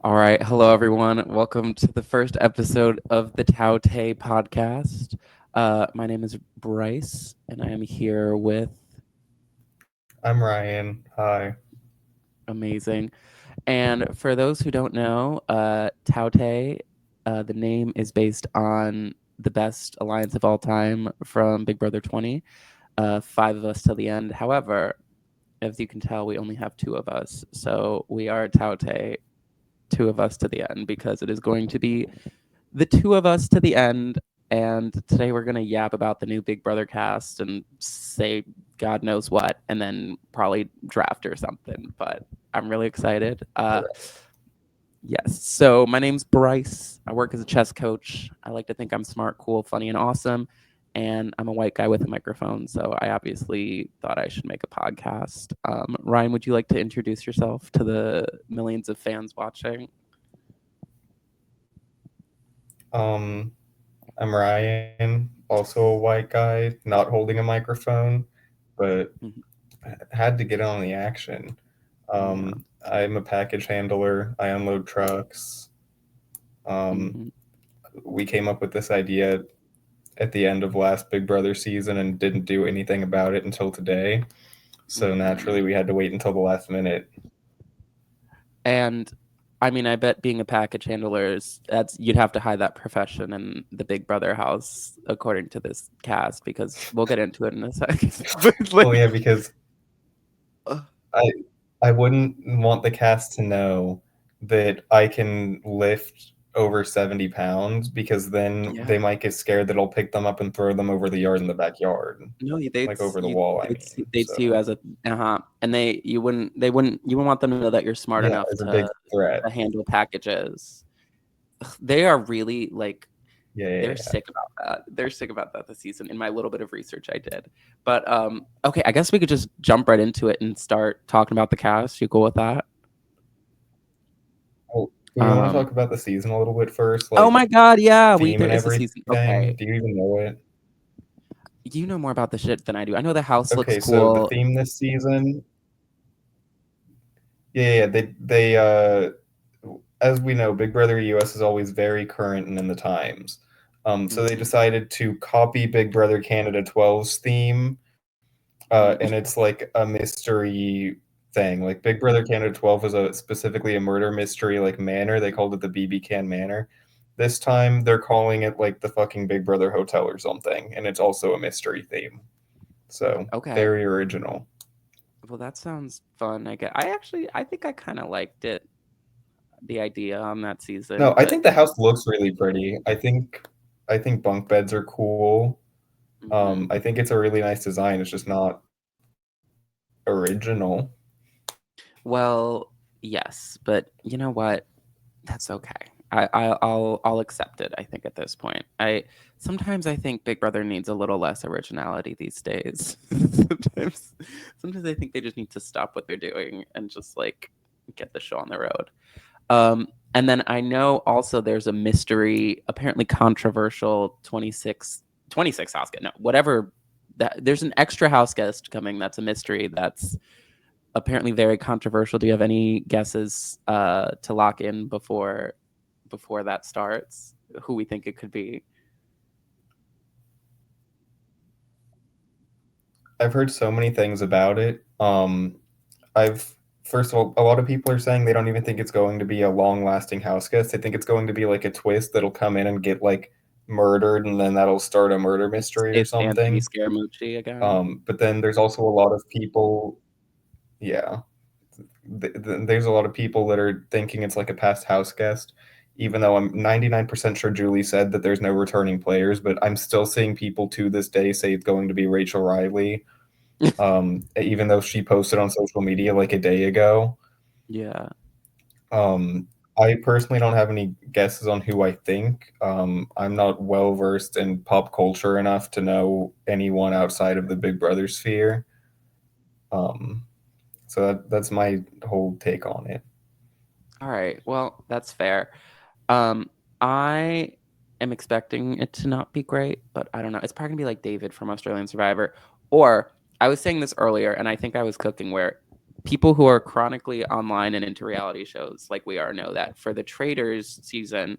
All right. Hello, everyone. Welcome to the first episode of the TOUTTE podcast. My name is Bryce, and I am here with I'm Ryan. Hi. amazing. And for those who don't know, TOUTTE, the name is based on the best alliance of all time from Big Brother 20, five of us till the end. However, as you can tell, we only have two of us. So we are TOUTTE, two of us to the end, because it is going to be the two of us to the end. And today we're going to yap about the new Big Brother cast and say God knows what, and then probably draft or something. But I'm really excited. Yes. So my name's Bryce. I work as a chess coach. I like to think I'm smart, cool, funny, and awesome. And I'm a white guy with a microphone. So I obviously thought I should make a podcast. Ryan, would you like to introduce yourself to the millions of fans watching? Um, I'm Ryan, also a white guy, not holding a microphone, but Mhm. had to get on the action. Yeah. I'm a package handler. I unload trucks. Um, Hmm. we came up with this idea at the end of last Big Brother season and didn't do anything about it until today. So Hmm. naturally, we had to wait until the last minute. And I mean, I bet being a package handler is that's you'd have to hide that profession in the Big Brother house, according to this cast, because we'll get into it in a second. But Well, yeah, like, because uh, I I wouldn't want the cast to know that I can lift over 70 pounds because then yeah, they might get scared that I'll pick them up and throw them over the yard in the backyard, no, like over the wall, I mean. they'd see you So, as a and you wouldn't want them to know that you're smart yeah, enough as a big threat. to handle packages. They are really like Yeah, yeah, they're yeah. sick about that. They're sick about that this season in my little bit of research I did. But okay, I guess we could just jump right into it and start talking about the cast. You cool with that? Oh, do we want to Um talk about the season a little bit first, oh like my god, yeah, we theme there and is a season. Okay. everything? Do you even know it? You know more about the shit than I do. I know the house looks Okay, so the cool. theme this season, yeah, they as we know, Big Brother US is always very current and in the times. So they Mhm. decided to copy Big Brother Canada 12's theme, and Mhm. it's like a mystery thing. Like Big Brother Canada 12 was specifically a murder mystery, like manor. They called it the BB Can Manor. This time they're calling it like the fucking Big Brother Hotel or something, and it's also a mystery theme. So Okay. very original. Well, that sounds fun. I think I kind of liked it, the idea on that season, No, I but think the house looks really pretty. I think bunk beds are cool. mhm. I think it's a really nice design. It's just not original. Well, yes, but you know what? That's okay. I'll accept it. I think at this point, I sometimes I think Big Brother needs a little less originality these days. Sometimes I think they just need to stop what they're doing and just like get the show on the road. And then I know also there's a mystery, apparently controversial 26 house guest. No, whatever. That there's an extra house guest coming. That's a mystery. That's apparently very controversial. Do you have any guesses to lock in before that starts? Who we think it could be? I've heard so many things about it. I've first of all, a lot of people are saying they don't even think it's going to be a long-lasting house guest. They think it's going to be like a twist that'll come in and get like murdered, and then that'll start a murder mystery or It's Anthony something. Scaramucci again. But then there's also a lot of people, yeah, there's a lot of people that are thinking it's like a past house guest, even though I'm 99% sure Julie said that there's no returning players, but I'm still seeing people to this day say it's going to be Rachel Riley, even though she posted on social media like a day ago. Yeah. Um, I personally don't have any guesses on who I think. I'm not well versed in pop culture enough to know anyone outside of the Big Brother sphere. Um, so that's my whole take on it. All right. Well, that's fair. Um, I am expecting it to not be great, but I don't know. It's probably gonna be like David from Australian Survivor, or I was saying this earlier, and I think I was cooking where people who are chronically online and into reality shows like we are know that for the Traitors season,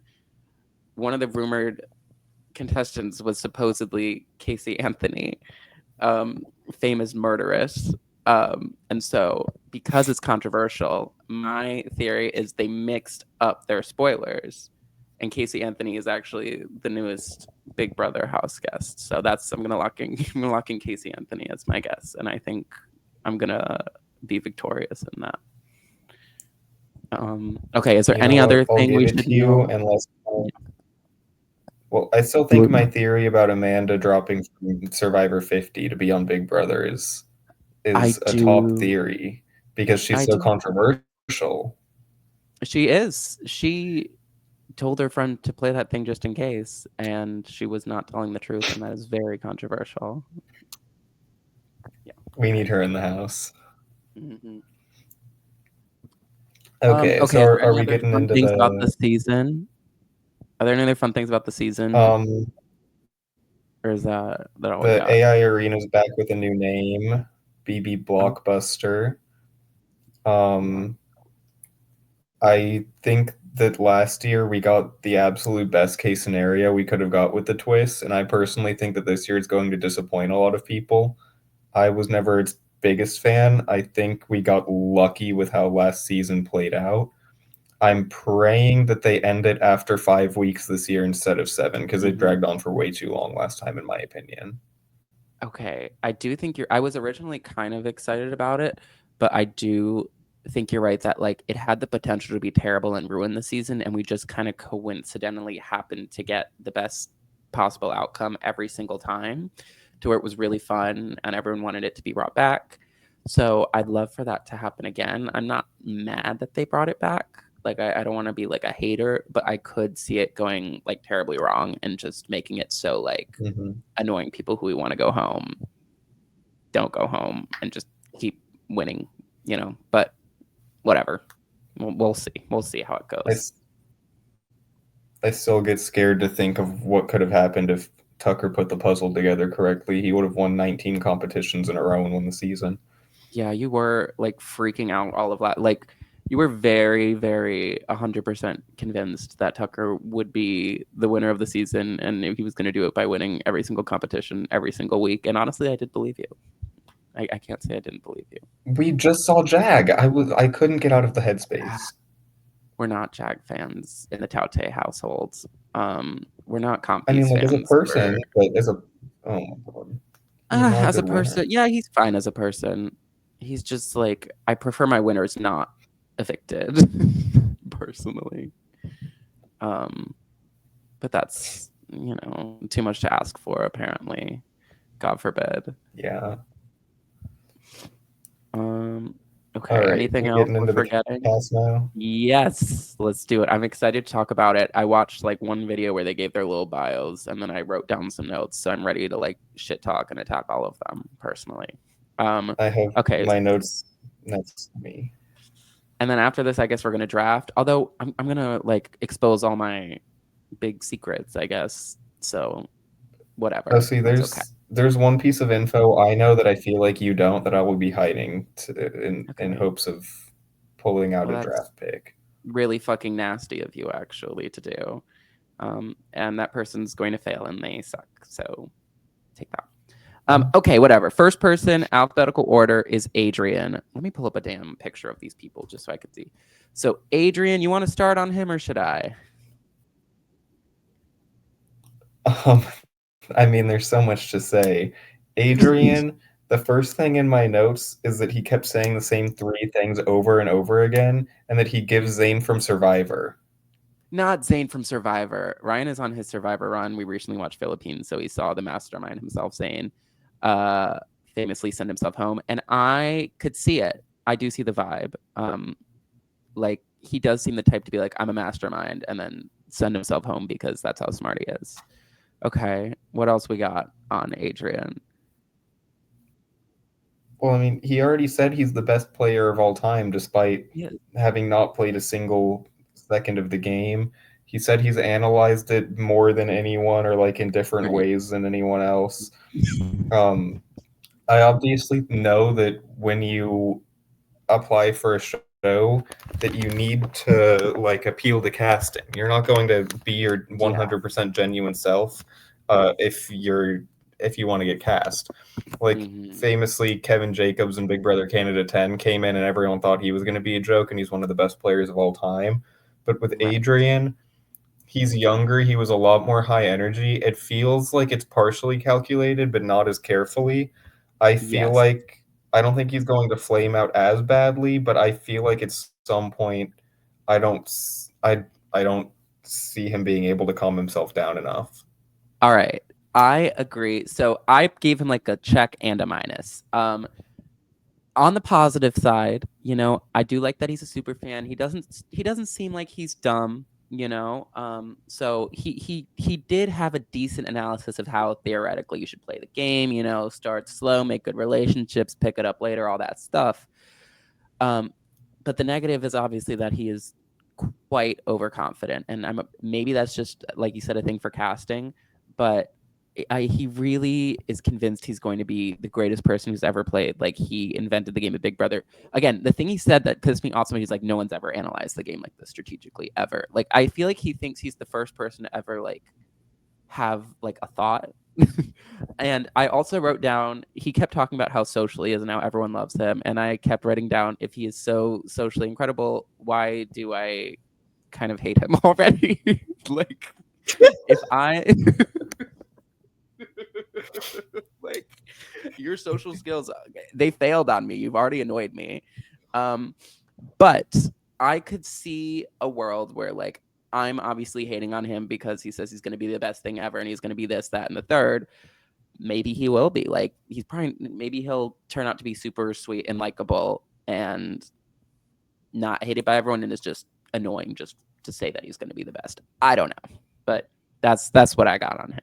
one of the rumored contestants was supposedly Casey Anthony, um, famous murderess. And so, because it's controversial, my theory is they mixed up their spoilers, and Casey Anthony is actually the newest Big Brother house guest. So that's I'm gonna lock in I'm gonna lock in Casey Anthony as my guess, and I think I'm gonna be victorious in that. Okay, is there You know any what? other I'll thing give we it should to you know? unless. Yeah. Well, I still think my theory about Amanda dropping from Survivor 50 to be on Big Brother I is a top do. theory because she's I so do. controversial. She is. She told her friend to play that thing just in case, and she was not telling the truth, and that is very controversial. Yeah. We need Okay. her in the house. Hmm. Okay, Okay. so Is there are any we other getting fun into things about the the season? Are there any other fun things about the season, um or is that all we the got? AI arena's back with a new name, BB Oh, Blockbuster. wow. Um I think that last year we got the absolute best case scenario we could have got with the twist, and I personally think that this year it's going to disappoint a lot of people. I was never its biggest fan. I think we got lucky with how last season played out. I'm praying that they end it after 5 weeks this year instead of seven because it Hmm. dragged on for way too long last time, in my opinion. Okay, I do think I was originally kind of excited about it, but I do think you're right that like it had the potential to be terrible and ruin the season, and we just kind of coincidentally happened to get the best possible outcome every single time, to where it was really fun and everyone wanted it to be brought back. So I'd love for that to happen again. I'm not mad that they brought it back. Like I don't want to be like a hater, but I could see it going like terribly wrong and just making it so like Hmm. annoying people who we want to go home don't go home and just keep winning, But whatever. We'll see. We'll see how it I, goes. I still get scared to think of what could have happened if Tucker put the puzzle together correctly. He would have won 19 competitions in a row and won the season. Yeah, you were like freaking out all of that. Like you were very, very 100% convinced that Tucker would be the winner of the season and he was going to do it by winning every single competition every single week. And honestly, I did believe you. I can't say I didn't believe you. We just saw Jag. I couldn't get out of the headspace. We're not Jag fans in the TOUTTE households. We're not I mean, Compies like as a fans. We're person, but as a oh my god, he's not a as a good person, winner. yeah, he's fine as a person. He's just like I prefer my winners not evicted, personally. Um, but that's too much to ask for. Apparently, God forbid. Yeah. Um, All okay. right, Anything we else getting we're into the forgetting? cast now. Yes, let's do it. I'm excited to talk about it. I watched like one video where they gave their little bios and then I wrote down some notes. So I'm ready to like shit talk and attack all of them personally. Um, I have okay. my notes next to me. And then after this, I guess we're gonna draft. Although I'm gonna like expose all my big secrets, I guess. So Oh, whatever. see, That's okay. there's one piece of info I know that I feel like you don't that I will be hiding in Okay. hopes of pulling out Well, a that's draft pick. really fucking nasty of you actually to do. And that person's going to fail and they suck. So take that. Okay, whatever. First person, alphabetical order is Adrian. Let me pull up a damn picture of these people just so I can see. So, Adrian, you want to start on him or should I? Um, I mean, there's so much to say. Adrian, the first thing in my notes is that he kept saying the same three things over and over again, and that he gives Zane from Survivor. Not Zane from Survivor. Ryan is on his Survivor run. We recently watched Philippines, so he saw the mastermind himself, Zane, uh, famously send himself home. And I could see it. I do see the vibe. Like, he does seem the type to be like, I'm a mastermind, and then send himself home because that's how smart he is. Okay, what else we got on Adrian? Well, I mean, he already said he's the best player of all time, despite Yeah, having not played a single second of the game. He said he's analyzed it more than anyone, or like in different right. ways than anyone else. Um, I obviously know that when you apply for a show that you need to like appeal to casting. You're not going to be your Yeah. 100% genuine self if you want to get cast. Like Hmm. famously, Kevin Jacobs in Big Brother Canada 10 came in and everyone thought he was going to be a joke and he's one of the best players of all time. But with Right. Adrian, he's younger, he was a lot more high energy. It feels like it's partially calculated, but not as carefully. I feel Yes. like I don't think he's going to flame out as badly, but I feel like at some point I don't s- I don't see him being able to calm himself down enough. All right. I agree. So I gave him like a check and a minus. On the positive side, I do like that he's a super fan. He doesn't seem like he's dumb. So he did have a decent analysis of how theoretically you should play the game, start slow, make good relationships, pick it up later, all that stuff. Um, but the negative is obviously that he is quite overconfident, and maybe that's just like you said, a thing for casting. But he really is convinced he's going to be the greatest person who's ever played. Like he invented the game of Big Brother. Again, the thing he said that pissed me off so much, he's like, no one's ever analyzed the game like this strategically ever. Like I feel like he thinks he's the first person to ever like have like a thought. And I also wrote down, he kept talking about how social he is and how everyone loves him. And I kept writing down, if he is so socially incredible, why do I kind of hate him already? Like, if I, like, your social skills, they failed on me. You've already annoyed me. Um, but I could see a world where, like, I'm obviously hating on him because he says he's going to be the best thing ever and he's going to be this, that, and the third. Maybe he will be. Like, maybe he'll turn out to be super sweet and likable and not hated by everyone and is just annoying just to say that he's going to be the best. I don't know, but that's what I got on him.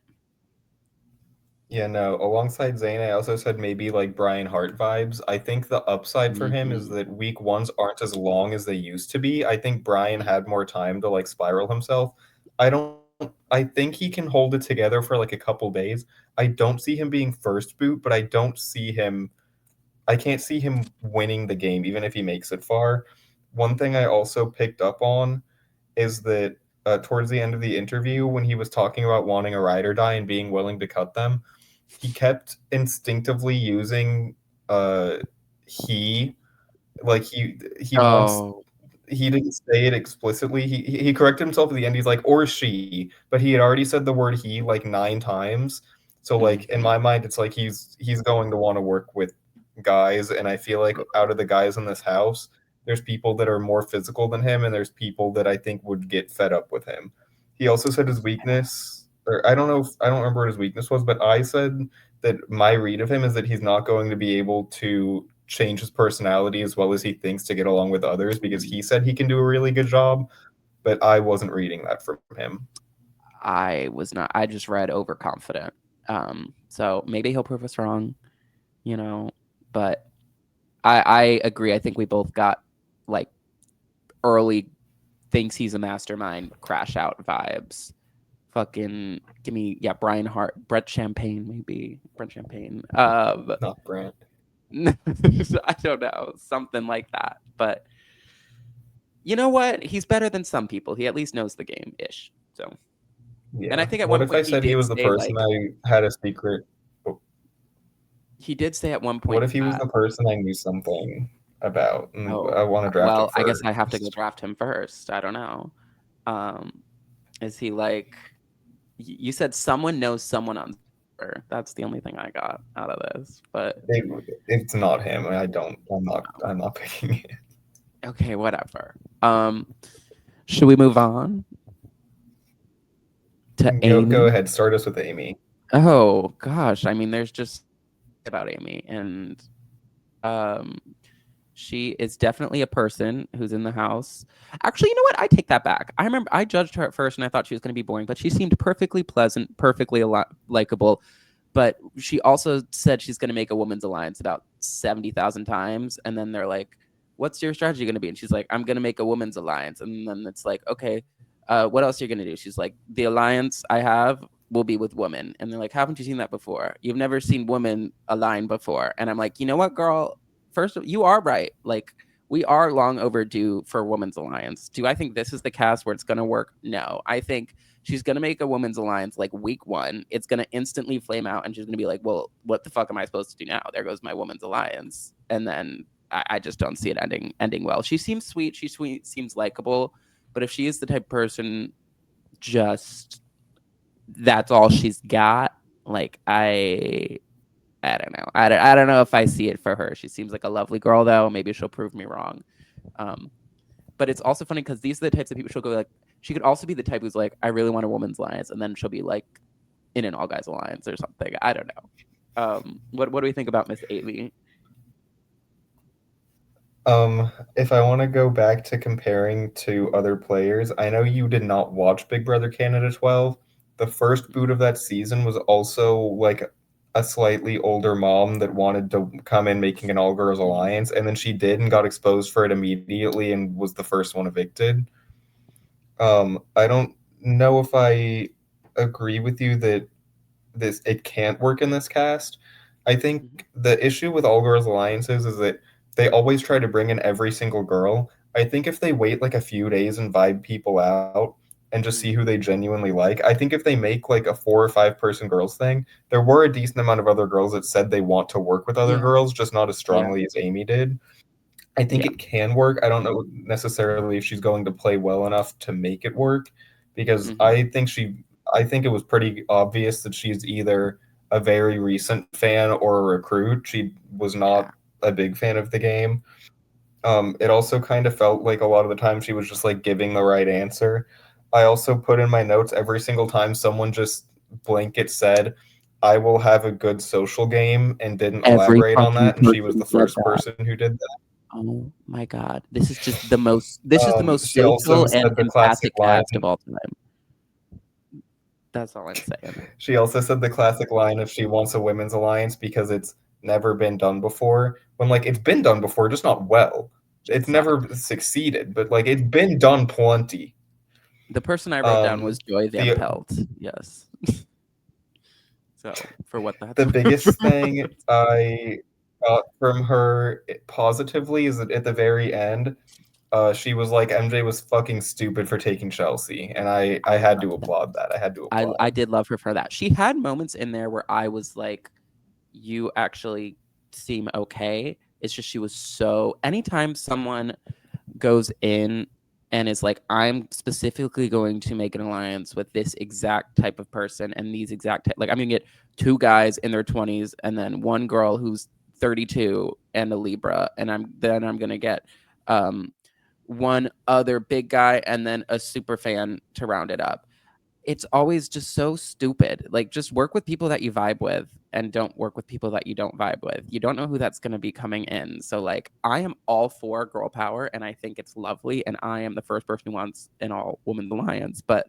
Yeah, no. Alongside Zayn, I also said maybe like Brian Hart vibes. I think the upside for him is Mm-hmm. that week ones aren't as long as they used to be. I think Brian had more time to like spiral himself. I think he can hold it together for like a couple days. I don't see him being first boot, but I can't see him winning the game even if he makes it far. One thing I also picked up on is that towards the end of the interview, when he was talking about wanting a ride or die and being willing to cut them, he kept instinctively using uh he he wants Oh. he didn't say it explicitly. He corrected himself at the end. He's like, or she, but he had already said the word he like 9 times. So like in Mm-hmm. my mind, it's like he's going to want to work with guys, and I feel like out of the guys in this house, there's people that are more physical than him, and there's people that I think would get fed up with him. He also said his weakness, or I don't remember what his weakness was, but I said that my read of him is that he's not going to be able to change his personality as well as he thinks to get along with others because he said he can do a really good job, but I wasn't reading that from him. I was not. I just read overconfident. So maybe he'll prove us wrong, you know. But I agree. I think we both got like early thinks he's a mastermind crash out vibes. Fucking give me, yeah, Brian Hart, Brett Champagne, maybe Brett Champagne. Not Grant. I don't know, something like that. But you know what? He's better than some people. He at least knows the game ish. So, and I Yeah. think at What one if I point he said he did was the say person like I had a secret? he did say at one What point if he was that, the person I knew something about? And oh, I want to draft him well, I guess I have to go first. draft him first. I don't know. Um, is he like you said someone knows someone on Twitter. That's the only thing I got out of this. But It, it's not him. I don't. I'm not. I'm not picking it. okay, whatever. Should we move on to Go Amy? ahead. Start us with Amy. Oh gosh, I mean, there's just about Amy, and um, she is definitely a person who's in the house. Actually, you know what? I take that back. I remember I judged her at first, and I thought she was going to be boring, but she seemed perfectly pleasant, perfectly likable. But she also said she's going to make a woman's alliance about 70,000 times, and then they're like, "What's your strategy going to be?" And she's like, "I'm going to make a woman's alliance." And then it's like, "Okay, what else are you going to do?" She's like, "The alliance I have will be with women." And they're like, "Haven't you seen that before? You've never seen women align before." And I'm like, "You know what, girl? First, you are right. Like, we are long overdue for a women's alliance. Do I think this is the cast where it's going to work? No. I think she's going to make a women's alliance like week one. It's going to instantly flame out and she's going to be like, well, what the fuck am I supposed to do now? There goes my women's alliance. And then I just don't see it ending well. She seems sweet. She's sweet, seems likable. But if she is the type of person, just that's all she's got, like I don't know. I don't know if I see it for her. She seems like a lovely girl, though. Maybe she'll prove me wrong. Um, but it's also funny because these are the types of people she'll go like. She could also be the type who's like, I really want a woman's alliance, and then she'll be like, in an all guys alliance or something. I don't know. What do we think about Miss Amy? If I want to go back to comparing to other players, I know you did not watch Big Brother Canada 12. The first boot of that season was also like a slightly older mom that wanted to come in making an all girls Mhm. alliance, and then she did and got exposed for it immediately and was the first one evicted. I don't know if I agree with you that this it can't work in this cast. I Mhm. think the issue with all girls alliances is that they always try to bring in every single girl. I think if they wait like a few days and vibe people out and just see who Mhm. they genuinely like, I think if they make like a 4 or 5 person girls thing, there were a decent amount of other girls that said they want to work with other Yeah. girls, just not as Yeah. strongly as Amy did. I think Yeah. it can work. I don't know necessarily if she's going to play well enough to make it work because Hmm. I think it was pretty obvious that she's either a very recent fan or a recruit. She was Yeah. not a big fan of the game. It also kind of felt like a lot of the time she was just like giving the right answer. I also put in my notes every single time someone just blanket said, I will have a good social game and didn't Every elaborate on fucking that. And she was person the said first that. person who did that. Oh my god. This is just the most. This is the most She also social and said the classic empathic line. cast of all time. That's all I'm saying. She also said the classic line of she wants a women's alliance because it's never been done before. When like it's been done before, just not well. It's never Exactly. succeeded, but like it's been done plenty. The person I wrote down was Um, Joy Van the Pelt. Yes. So for what that's the worth. biggest thing I got from her positively is that at the very end, she was like MJ was fucking stupid for taking Chelsea, and I I had love to that. applaud that. I had to I applaud. did love her for that. She had moments in there where I was like, you actually seem okay. It's just she was so anytime someone goes in and is like, I'm specifically going to make an alliance with this exact type of person and these exact like I'm gonna get two guys in their 20s and then one girl who's 32 and a Libra, and I'm gonna get um one other big guy and then a super fan to round it up. It's always just so stupid. Like, just work with people that you vibe with and don't work with people that you don't vibe with. You don't know who that's going to be coming in. So, like, I am all for girl power and I think it's lovely. And I am the first person who wants an all woman alliance, but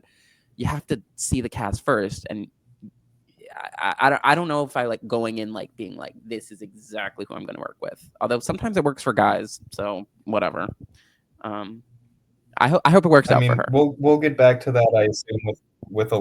you have to see the cast first. And I don't know if I like going in like being like, this is exactly who I'm going to work with. Although sometimes it works for guys. So, whatever. Um, I hope it works I out for mean, her. we'll get back to that, I assume, with a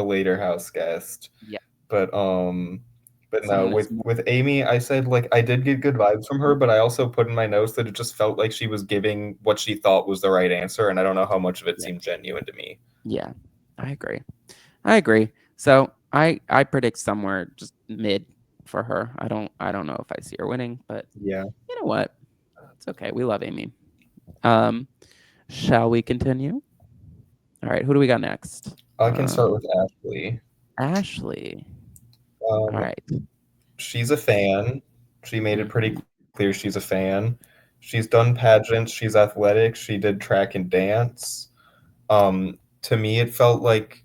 later house guest. Yeah. But but no, Someone is more. with Amy, I said like I did get good vibes from her, but I also put in my notes that it just felt like she was giving what she thought was the right answer, and I don't know how much of it Yeah. seemed genuine to me. Yeah. I agree. I agree. So I predict somewhere just mid for her. I don't know if I see her winning, but Yeah, you know what? It's okay. We love Amy. Um, shall we continue? All right. Who do we got next? I can start with Ashley. Ashley. All Um, right. she's a fan. She made it pretty Mm-hmm. clear she's a fan. She's done pageants. She's athletic. She did track and dance. To me, it felt like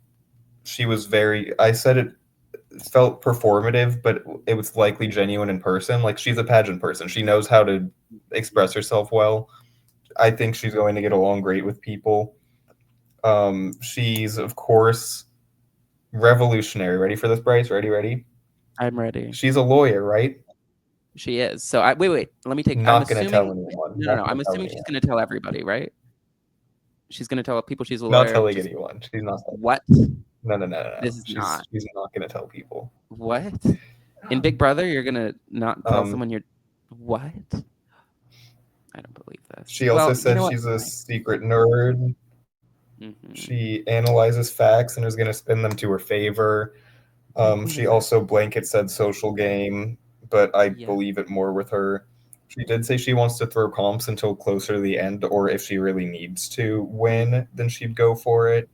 she was very. I said it felt performative, but it was likely genuine in person. Like she's a pageant person. She knows how to express herself well. I think she's going to get along great with people. She's of course revolutionary. Ready for this, Bryce? Ready, ready? I'm ready. She's a lawyer, right? She is. So I wait. Let me take. I'm Not gonna tell assuming. anyone. No, no, Not no. gonna I'm tell assuming she's anyone. going to tell everybody, right? She's going to tell people she's a Not lawyer. telling Just anyone. She's not. what? No, no, no, no, no. This is not She's not gonna tell people. what in Big Brother. You're gonna not tell Um, someone you're what? I don't believe this. She Well, also you said know what? she's a Fine. secret nerd. Hmm. She analyzes facts and is going to spin them to her favor. When She is that? also blanket said social game, but I Yeah. believe it more with her. She did say she wants to throw comps until closer to the end, or if she really needs to win, then she'd go for it.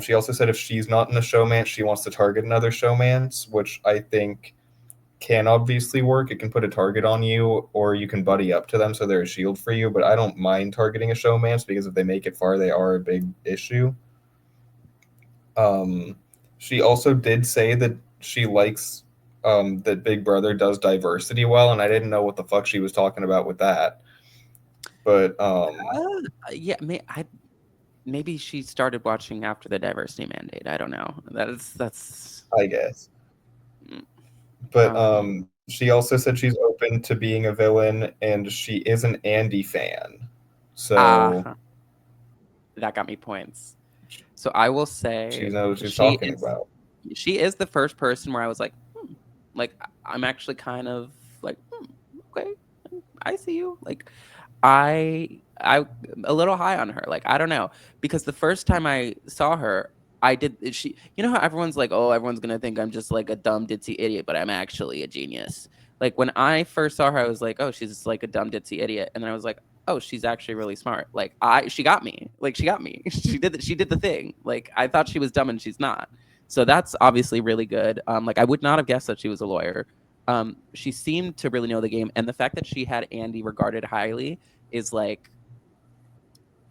She also said if she's not in a showmance, she wants to target another showmance, which I think can obviously work. It can put a target on you, or you can buddy up to them so they're a shield for you. But I don't mind targeting a showmance because if they make it far, they are a big issue. Um, she also did say that she likes that Big Brother does diversity well, and I didn't know what the fuck she was talking about with that. But Yeah, maybe she started watching after the diversity mandate. I don't know. That's I guess. mm, But um she also said she's open to being a villain, and she is an Andy fan. So uh that got me points. So I will she say knows what she's she talking is about. she is the first person where I was like, like I'm actually kind of like, okay, I see you. Like I a little high on her. Like I don't know because the first time I saw her, I did she. You know how everyone's like, oh, everyone's gonna think I'm just like a dumb ditzy idiot, but I'm actually a genius. Like when I first saw her, I was like, oh, she's just like a dumb ditzy idiot, and then I was like, oh, she's actually really smart. Like she got me. Like she got me. She did the thing. Like I thought she was dumb and she's not. So that's obviously really good. Like I would not have guessed that she was a lawyer. She seemed to really know the game, and the fact that she had Andy regarded highly is like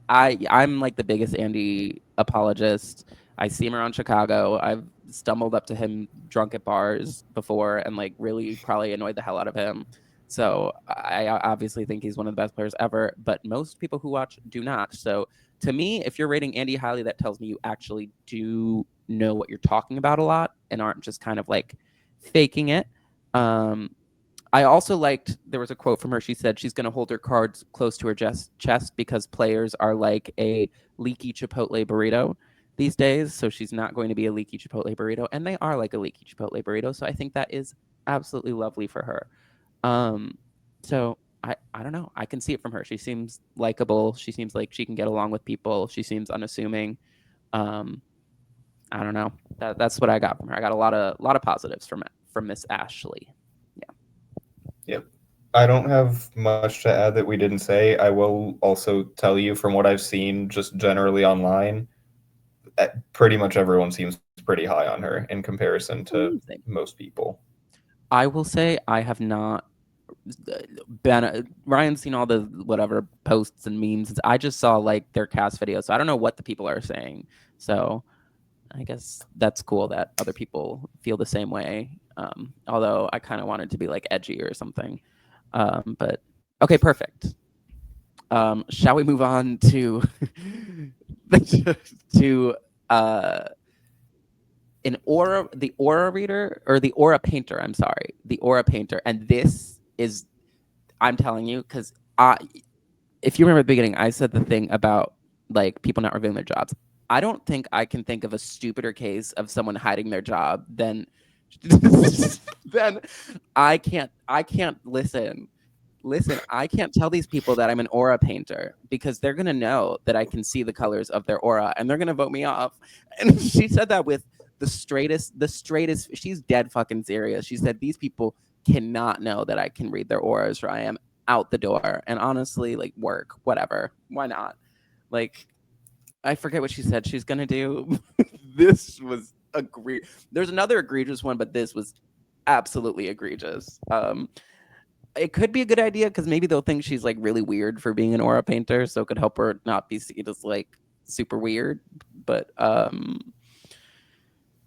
I'm like the biggest Andy apologist. I see him around Chicago. I've stumbled up to him drunk at bars before and like really probably annoyed the hell out of him. So I obviously think he's one of the best players ever, but most people who watch do not. So to me, if you're rating Andy highly, that tells me you actually do know what you're talking about a lot and aren't just kind of like faking it. Um, I also liked there was a quote from her. She said she's going to hold her cards close to her chest because players are like a leaky Chipotle burrito these days. So she's not going to be a leaky Chipotle burrito, and they are like a leaky Chipotle burrito. So I think that is absolutely lovely for her. Um, so I don't know. I can see it from her. She seems likable. She seems like she can get along with people. She seems unassuming. Um, I don't know. That's what I got from her. I got a lot of positives from Miss Ashley. Yeah. Yep. I don't have much to add that we didn't say. I will also tell you from what I've seen just generally online, pretty much everyone seems pretty high on her in comparison to Amazing. most people. I will say I have not been Ryan's seen all the whatever posts and memes. I just saw like their cast videos, so I don't know what the people are saying. So I guess that's cool that other people feel the same way. Although I kind of wanted to be like edgy or something. But okay, perfect. Shall we move on to to uh the aura reader or the aura painter? I'm sorry, the aura painter, and this is I'm telling you because I if you remember at the beginning, I said the thing about like people not revealing their jobs. I don't think I can think of a stupider case of someone hiding their job than than I can't listen, I can't tell these people that I'm an aura painter because they're gonna know that I can see the colors of their aura and they're gonna vote me off. And she said that with the straightest. She's dead fucking serious. She said these people cannot know that I can read their auras or I am out the door. And honestly, like work, whatever. Why not? Like I forget what she said she's gonna do. This was there's another egregious one, but this was absolutely egregious. It could be a good idea because maybe they'll think she's like really weird for being an aura painter, so it could help her not be seen as like super weird. But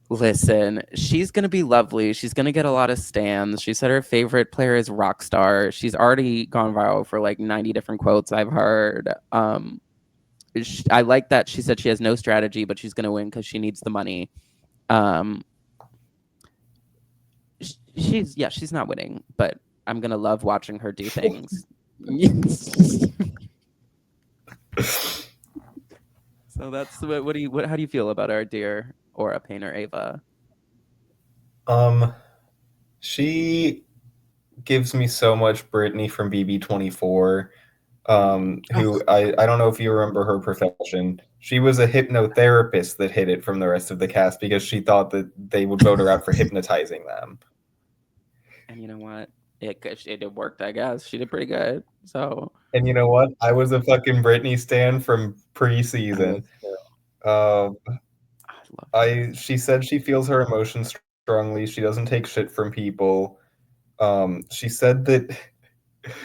listen, she's gonna be lovely. She's gonna get a lot of stands. She said her favorite player is Rockstar. She's already gone viral for like 90 different quotes I've heard. I like that she said she has no strategy, but she's gonna win because she needs the money. Um, she's not winning, but I'm gonna love watching her do things. So that's what do you how do you feel about our dear aura painter Ava? Um, she gives me so much Brittany from BB24. who I don't know if you remember her profession. She was a hypnotherapist that hid it from the rest of the cast because she thought that they would vote her out for hypnotizing them. And you know what? It worked, I guess. She did pretty good. So And you know what? I was a fucking Britney stan from I preseason. was too. Uh, I love I Britney. she said she feels her emotions strongly. She doesn't take shit from people. She said that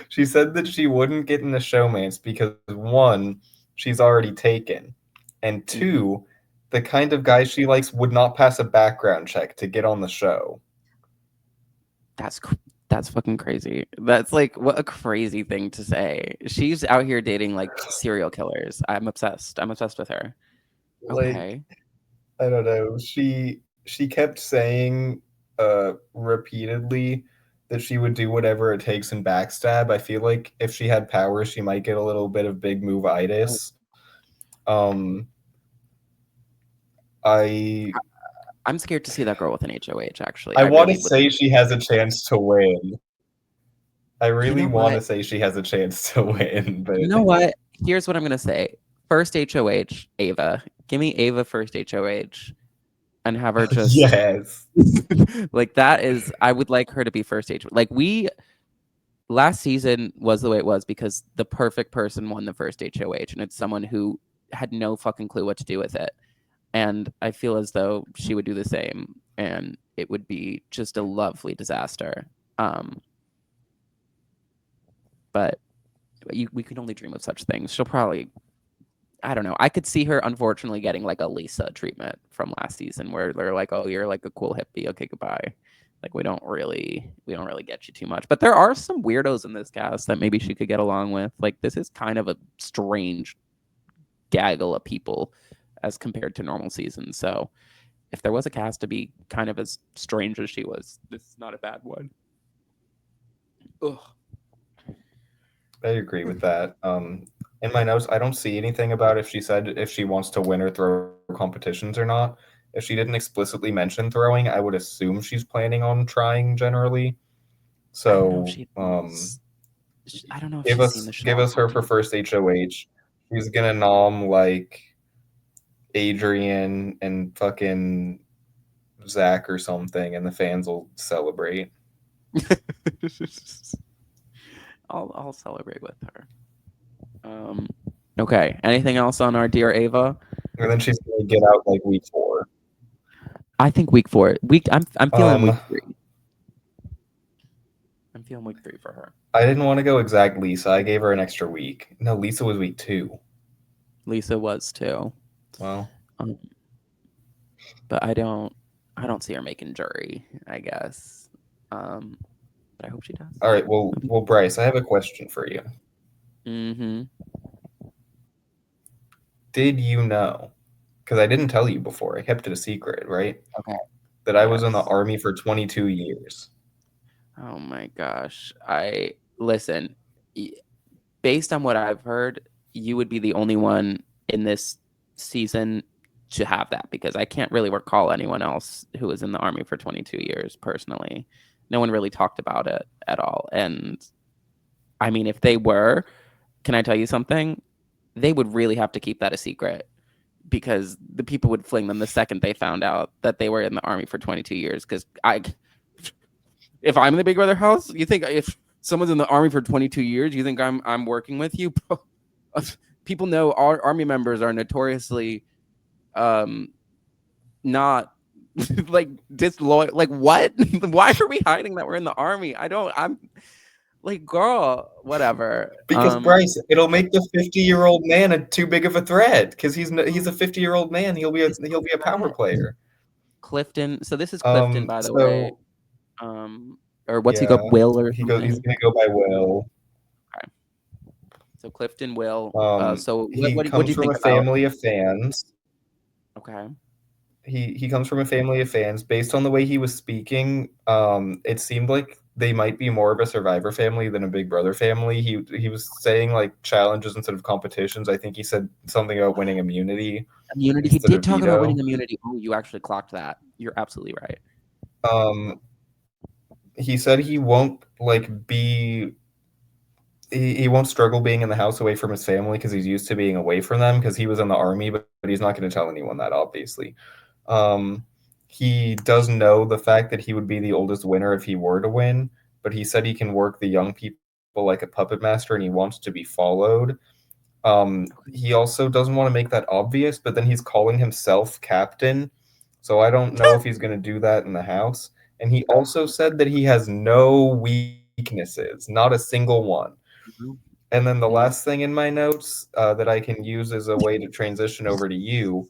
she said that she wouldn't get in the showmance because one, she's already taken, and Hmm. two, the kind of guy she likes would not pass a background check to get on the show. That's that's fucking crazy. That's like what a crazy thing to say. She's out here dating like serial killers. I'm obsessed. I'm obsessed with her. Like, Okay. I don't know. She kept saying repeatedly that she would do whatever it takes in backstab. I feel like if she had powers, she might get a little bit of big Oh, move-itis. Um, I I'm scared to see that girl with an HOH, actually. I I want to really would. say she has a chance to win. I You really know want what? to say she has a chance to win, You but know what? Here's what I'm gonna say. First HOH, Ava. Give me Ava first HOH and have her just yes. like that is I would like her to be first HOH. Like we last season was the way it was because the perfect person won the first HOH and it's someone who had no fucking clue what to do with it. And I feel as though she would do the same and it would be just a lovely disaster. Um, but we can only dream of such things. She'll probably I don't know. I could see her unfortunately getting like a Lisa treatment from last season where they're like, "Oh, you're like a cool hippie. Okay, goodbye." Like we don't really get you too much. But there are some weirdos in this cast that maybe she could get along with. Like this is kind of a strange gaggle of people as compared to normal seasons. So if there was a cast to be kind of as strange as she was, this is not a bad one. Ugh. I agree with that. In my notes, I don't see anything about if she said if she wants to win or throw competitions or not. If she didn't explicitly mention throwing, I would assume she's planning on trying generally. I don't know if So, she knows. I don't know if give she's seen the us show give us her for unfortunately. first HOH. She's gonna nom like Adrian and fucking Zach or something, and the fans will celebrate. I'll celebrate with her. Um, okay. Anything else on our dear Ava? And then she's gonna get out like week four. I think week four. I'm feeling week Um, three. I'm feeling week three for her. I didn't want to go exact Lisa. I gave her an extra week. No, Lisa was week two. Lisa was too. Well, Um, but I don't see her making jury, I guess. Um, but I hope she does. all right. Well, Bryce, I have a question for you. Mm-hmm. Did you know? Because I didn't tell you before. I kept it a secret, right? Okay. That I was in the Yes. army for 22 years. Oh my gosh. I listen. y- Based on what I've heard, you would be the only one in this season to have that because I can't really recall anyone else who was in the army for 22 years personally. No one really talked about it at all. And I mean, if they were, can I tell you something? They would really have to keep that a secret because the people would fling them the second they found out that they were in the army for 22 years. Because if I'm in the Big Brother house, you think if someone's in the army for 22 years, you think I'm working with you? People know our army members are notoriously um not like disloyal. Like what? Why are we hiding that we're in the army? I'm like, girl, whatever. Because Bryce, it'll make the 50-year-old man too big of a threat. Because he's a 50-year-old man. Is He'll be a power that player. Clifton? So this is Clifton, by the way. So Um, or what's he go? yeah, Will or he's something? gonna go by Will. Okay. So Clifton Will. So He what do comes you from think a about? family of fans. Okay. He comes from a family of fans. Based on the way he was speaking, it seemed like they might be more of a Survivor family than a Big Brother family. He was saying like challenges instead of competitions. I think he said something about winning immunity Immunity. He instead did of talk about winning veto. immunity. Oh, you actually clocked that. You're absolutely right. Um, he said he won't like be he won't struggle being in the house away from his family because he's used to being away from them because he was in the army, but he's not going to tell anyone that, obviously. Um, he does know the fact that he would be the oldest winner if he were to win, but he said he can work the young people like a puppet master and he wants to be followed. He also doesn't want to make that obvious, but then he's calling himself captain. So I don't know if he's going to do that in the house. And he also said that he has no weaknesses, not a single one. Mhm. And then the Mhm. last thing in my notes that I can use as a way to transition over to you,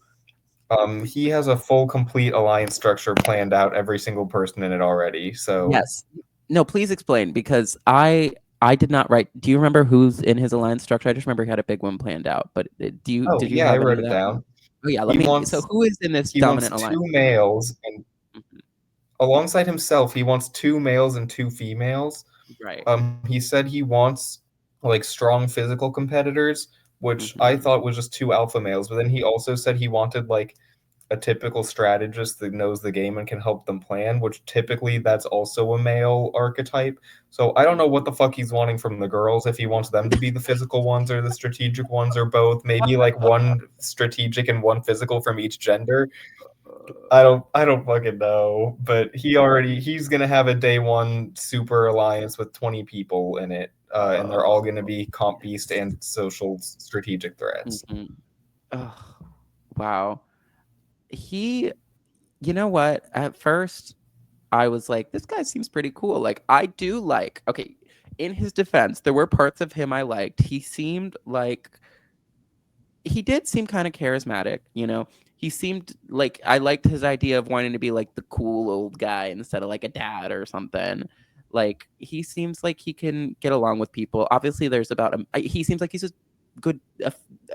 he has a full, complete alliance structure planned out, every single person in it already. So, Yes. No, please explain because I did not write. Do you remember who's in his alliance structure? I just remember he had a big one planned out. But oh did you yeah, I have any wrote of it that? down. Oh yeah, let He me. So wants who is in this he wants dominant two alliance? males, and Mhm. alongside himself, he wants two males and two females. Right. He said he wants like strong physical competitors, which I Hmm. thought was just two alpha males. But then he also said he wanted like a typical strategist that knows the game and can help them plan, which typically that's also a male archetype. So I don't know what the fuck he's wanting from the girls, if he wants them to be the physical ones or the strategic ones or both, maybe like one strategic and one physical from each gender. I don't fucking know, but he's gonna have a day one super alliance with 20 people in it, and they're all gonna be comp beast Yes. and social strategic threats. Hmm. Oh, wow. He, you know what? At first, I was like, this guy seems pretty cool. Like, I do like, okay, in his defense, there were parts of him I liked. He seemed like, he did seem kind of charismatic, you know? He seemed like I liked his idea of wanting to be like the cool old guy instead of like a dad or something. Like, he seems like he can get along with people. Obviously, there's about him. He seems like he's just good,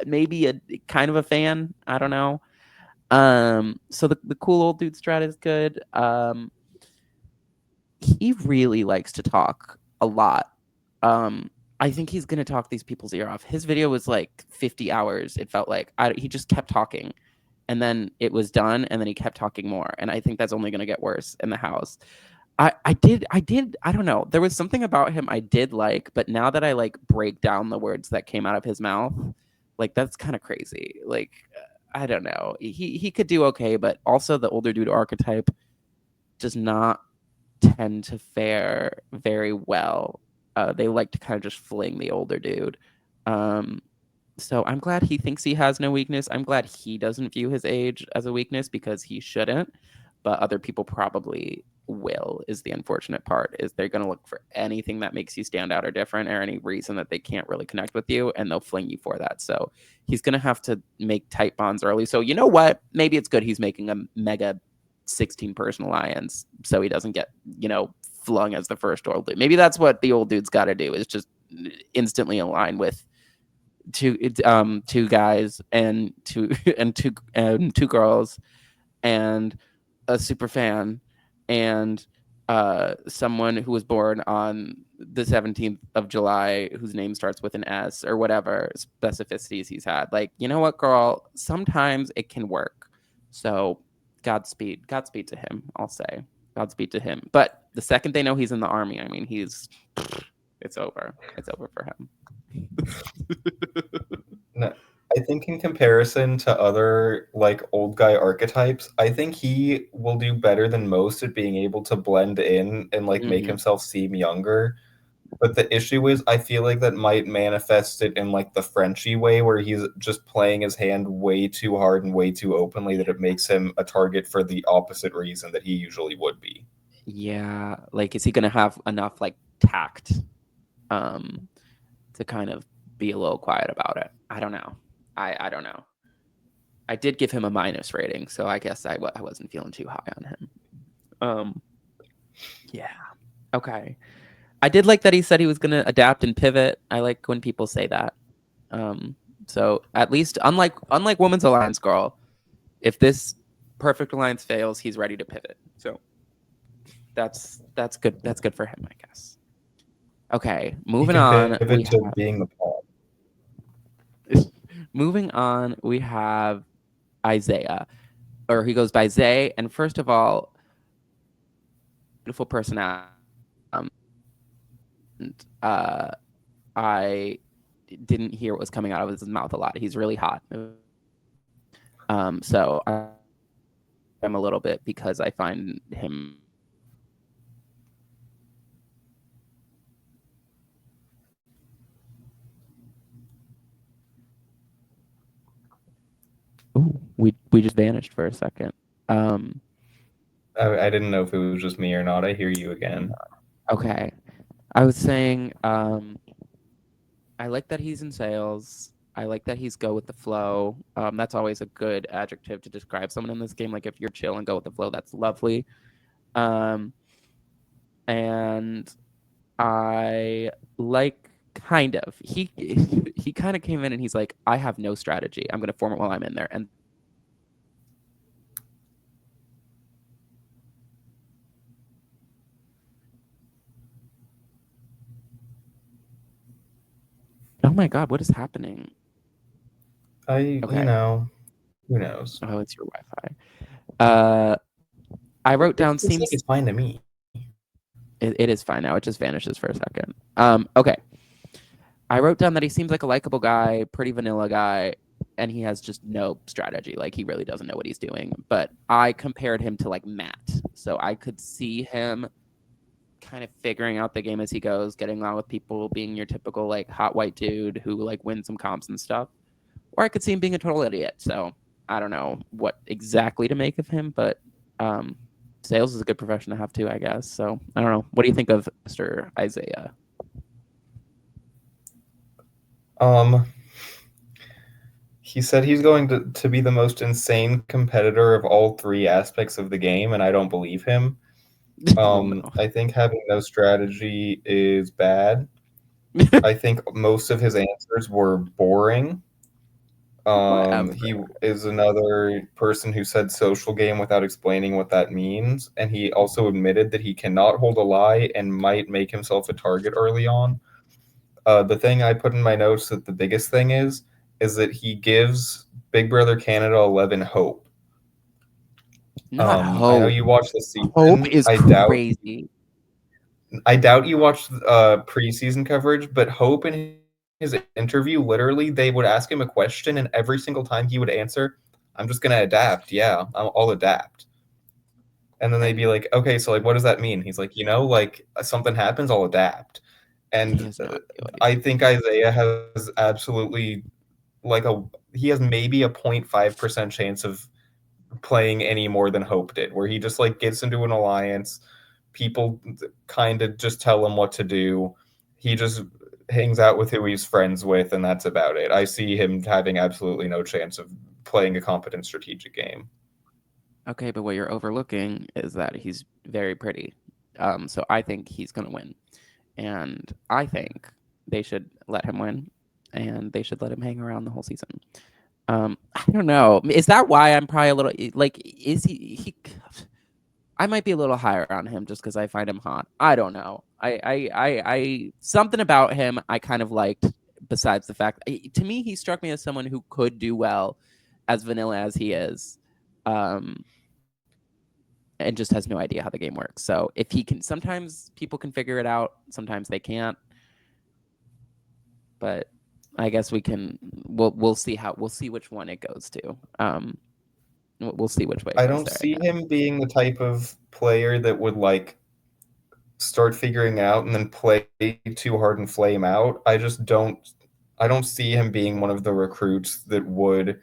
maybe a kind of a fan. I don't know. So the cool old dude strat is good. He really likes to talk a lot. Um, I think he's gonna talk these people's ear off. His video was like 50 hours. It felt like he just kept talking, and then it was done, and then he kept talking more. And I think that's only gonna get worse in the house. I don't know. There was something about him I did like, but now that I like break down the words that came out of his mouth, like that's kind of crazy. Like I don't know. He could do okay, but also the older dude archetype does not tend to fare very well. They like to kind of just fling the older dude. Um, so I'm glad he thinks he has no weakness. I'm glad he doesn't view his age as a weakness because he shouldn't, but other people probably will. Is the unfortunate part is they're going to look for anything that makes you stand out or different or any reason that they can't really connect with you and they'll fling you for that. So he's going to have to make tight bonds early. So you know what? Maybe it's good he's making a mega 16-person alliance so he doesn't get, flung as the first old dude. Maybe that's what the old dude's got to do is just instantly align with two guys and two and two girls and a super fan and someone who was born on the 17th of July whose name starts with an S or whatever specificities he's had. Like, you know what, girl? Sometimes it can work. So Godspeed to him, I'll say. Godspeed to him. But the second they know he's in the army, I mean, it's over. It's over for him. No, I think in comparison to other like old guy archetypes, I think he will do better than most at being able to blend in and like make Hmm. himself seem younger. But the issue is, I feel like that might manifest it in like the Frenchy way, where he's just playing his hand way too hard and way too openly that it makes him a target for the opposite reason that he usually would be. Yeah, like is he gonna have enough like tact um to kind of be a little quiet about it? I don't know. I don't know. I did give him a minus rating, so I guess I wasn't feeling too high on him. Um, yeah. Okay. I did like that he said he was gonna adapt and pivot. I like when people say that. Um, so at least unlike Women's Alliance Girl, if this perfect alliance fails, he's ready to pivot. So that's good. That's good for him, I guess. Okay, He moving can on. pivot to being the pawn. Moving on, we have Isaiah, or he goes by Zay. And first of all, beautiful personality. And I didn't hear what was coming out of his mouth a lot. He's really hot. So I'm a little bit because I find him. Ooh, we just vanished for a second. Um, I didn't know if it was just me or not. I hear you again. okay, I was saying I like that he's in sales. I like that he's go with the flow. That's always a good adjective to describe someone in this game. Like if you're chill and go with the flow, that's lovely. Um, and I like kind of he kind of came in and he's like, I have no strategy. I'm gonna form it while I'm in there. And oh my god, what is happening? I, you Okay. know, who knows? Oh, it's your Wi-Fi. Uh, I wrote It down feels like it's seems fine to me. it is fine now. It just vanishes for a second. Okay. I wrote down that he seems like a likable guy, pretty vanilla guy, and he has just no strategy. Like he really doesn't know what he's doing. But I compared him to like Matt, so I could see him kind of figuring out the game as he goes, getting along with people, being your typical like hot white dude who like wins some comps and stuff. Or I could see him being a total idiot. So I don't know what exactly to make of him, but um, sales is a good profession to have too, I guess. So I don't know. What do you think of Mr. Isaiah? Um, he said he's going to be the most insane competitor of all three aspects of the game, and I don't believe him. Oh no. I think having no strategy is bad. I think most of his answers were boring. Whatever. He is another person who said social game without explaining what that means, and he also admitted that he cannot hold a lie and might make himself a target early on. The thing I put in my notes that the biggest thing is that he gives Big Brother Canada 11 hope. Not I know hope. you watched the Hope season. is crazy. I doubt you watched preseason coverage, but Hope in his interview, literally, they would ask him a question, and every single time he would answer, "I'm just gonna adapt. Yeah, I'll adapt." And then they'd be And like, "Okay, so like, what does that mean?" He's like, like something happens, I'll adapt. he And has no idea what he's I doing. think Isaiah has absolutely like a he has maybe a 0.5% chance of playing any more than Hope did, where he just like gets into an alliance. People kind of just tell him what to do. He just hangs out with who he's friends with, and that's about it. I see him having absolutely no chance of playing a competent strategic game. Okay, but what you're overlooking is that he's very pretty. So I think he's gonna win. And I think they should let him win and they should let him hang around the whole season. I don't know. Is that why I'm probably a little like is he I might be a little higher on him just because I find him hot. I don't know. I something about him I kind of liked. Besides the fact, to me, he struck me as someone who could do well, as vanilla as he is, um, and just has no idea how the game works. So if he can, sometimes people can figure it out. Sometimes they can't. But I guess we can. We'll see how we'll see which one it goes to. We'll see which way it I goes don't there. see him being the type of player that would like start figuring out and then play too hard and flame out. I don't see him being one of the recruits that would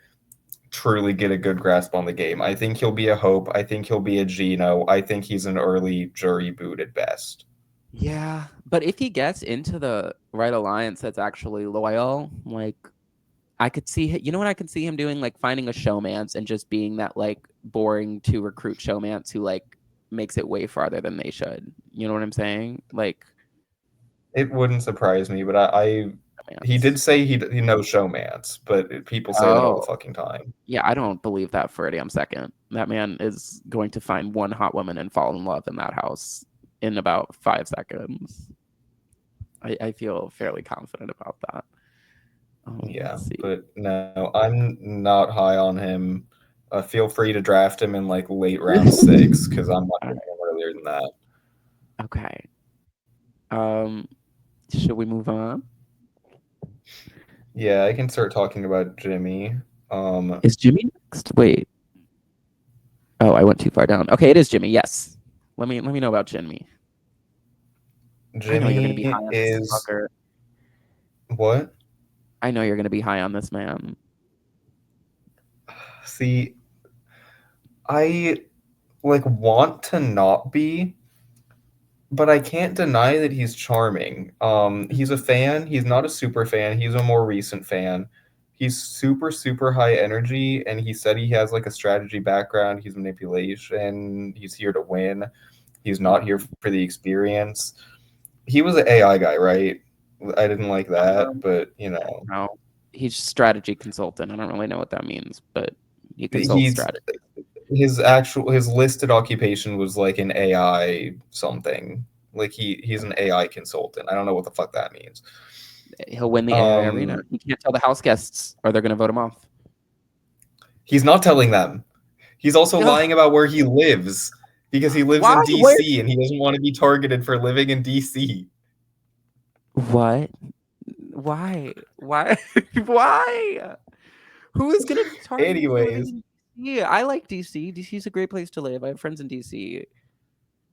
truly get a good grasp on the game. I think he'll be a Hope. I think he'll be a Gino. I think he's an early jury boot at best. Yeah, but if he gets into the right alliance that's actually loyal, like I could see, you know what I could see him doing, like finding a showmance and just being that like boring to recruit showmance who like makes it way farther than they should. You know what I'm saying? Like It wouldn't surprise me, but he showmance. did say he knows showmance, but people say that all the Oh, fucking time. yeah, I don't believe that for a damn second. That man is going to find one hot woman and fall in love in that house in about 5 seconds. I feel fairly confident about that. Yeah, Let's see. but no, I'm not high on him. Feel free to draft him in like late round six because I'm not All getting right. him earlier than that. Okay. Um, should we move on? Yeah, I can start talking about Jimmy. Um, Is Jimmy next? Wait. Oh, I went too far down. Okay, it is Jimmy. Yes. Let me know about Jimmy. I know you're gonna be high Jimmy on this is fucker. what? I know you're gonna be high on this man. See, I like want to not be, but I can't deny that he's charming. He's a fan. He's not a super fan. He's a more recent fan. He's super, super high energy, and he said he has like a strategy background. He's manipulation. He's here to win. He's not here Mhm. for the experience. He was an AI guy, right? I didn't like that, Um, but no, he's strategy consultant. I don't really know what that means, but he consults he's strategy. his listed occupation was like an AI something. Like he's an AI consultant. I don't know what the fuck that means. He'll win the AI arena. Um, He can't tell the house guests, or they're gonna vote him off. he's not telling them. He's also Ugh, lying about where he lives because he lives why? in Where? DC and he doesn't want to be targeted for living in DC. What? Why? Why? Why? Who is gonna target him for living Anyways, in DC? I like DC. DC is a great place to live. I have friends in DC.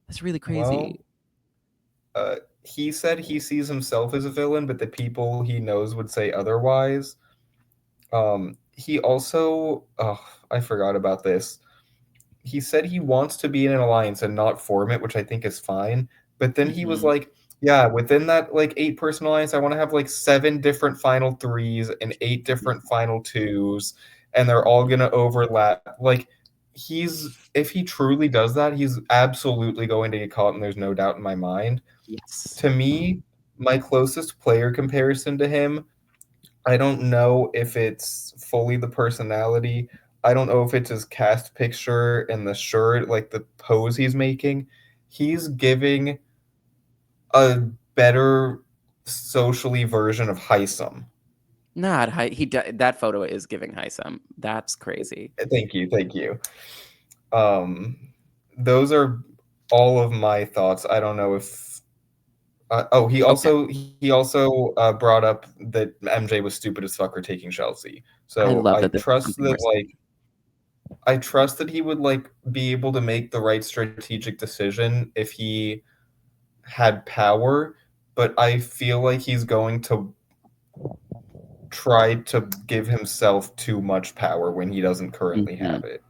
That's really crazy. well, he said he sees himself as a villain, but the people he knows would say otherwise. He also, oh, I forgot about this. He said he wants to be in an alliance and not form it, which I think is fine. But then he was Hmm. like, yeah, within that like 8 person alliance, I want to have like 7 different final threes and 8 different final 2s, and they're all Hmm. gonna overlap. Like if he truly does that, he's absolutely going to get caught, and there's no doubt in my mind. Yes. To me, my closest player comparison to him, I don't know if it's fully the personality. I don't know if it's his cast picture and the shirt, like the pose he's making. He's giving a better socially version of Heisem. Not high. That photo is giving high some. That's crazy. Thank you, thank you. Um, those are all of my thoughts. I don't know if. Oh, Okay. he also brought up that MJ was stupid as fuck for taking Chelsea. I So love I that this is trust something we're that saying. I trust that he would like be able to make the right strategic decision if he had power, but I feel like he's going to try to give himself too much power when he doesn't currently Mhm. have it.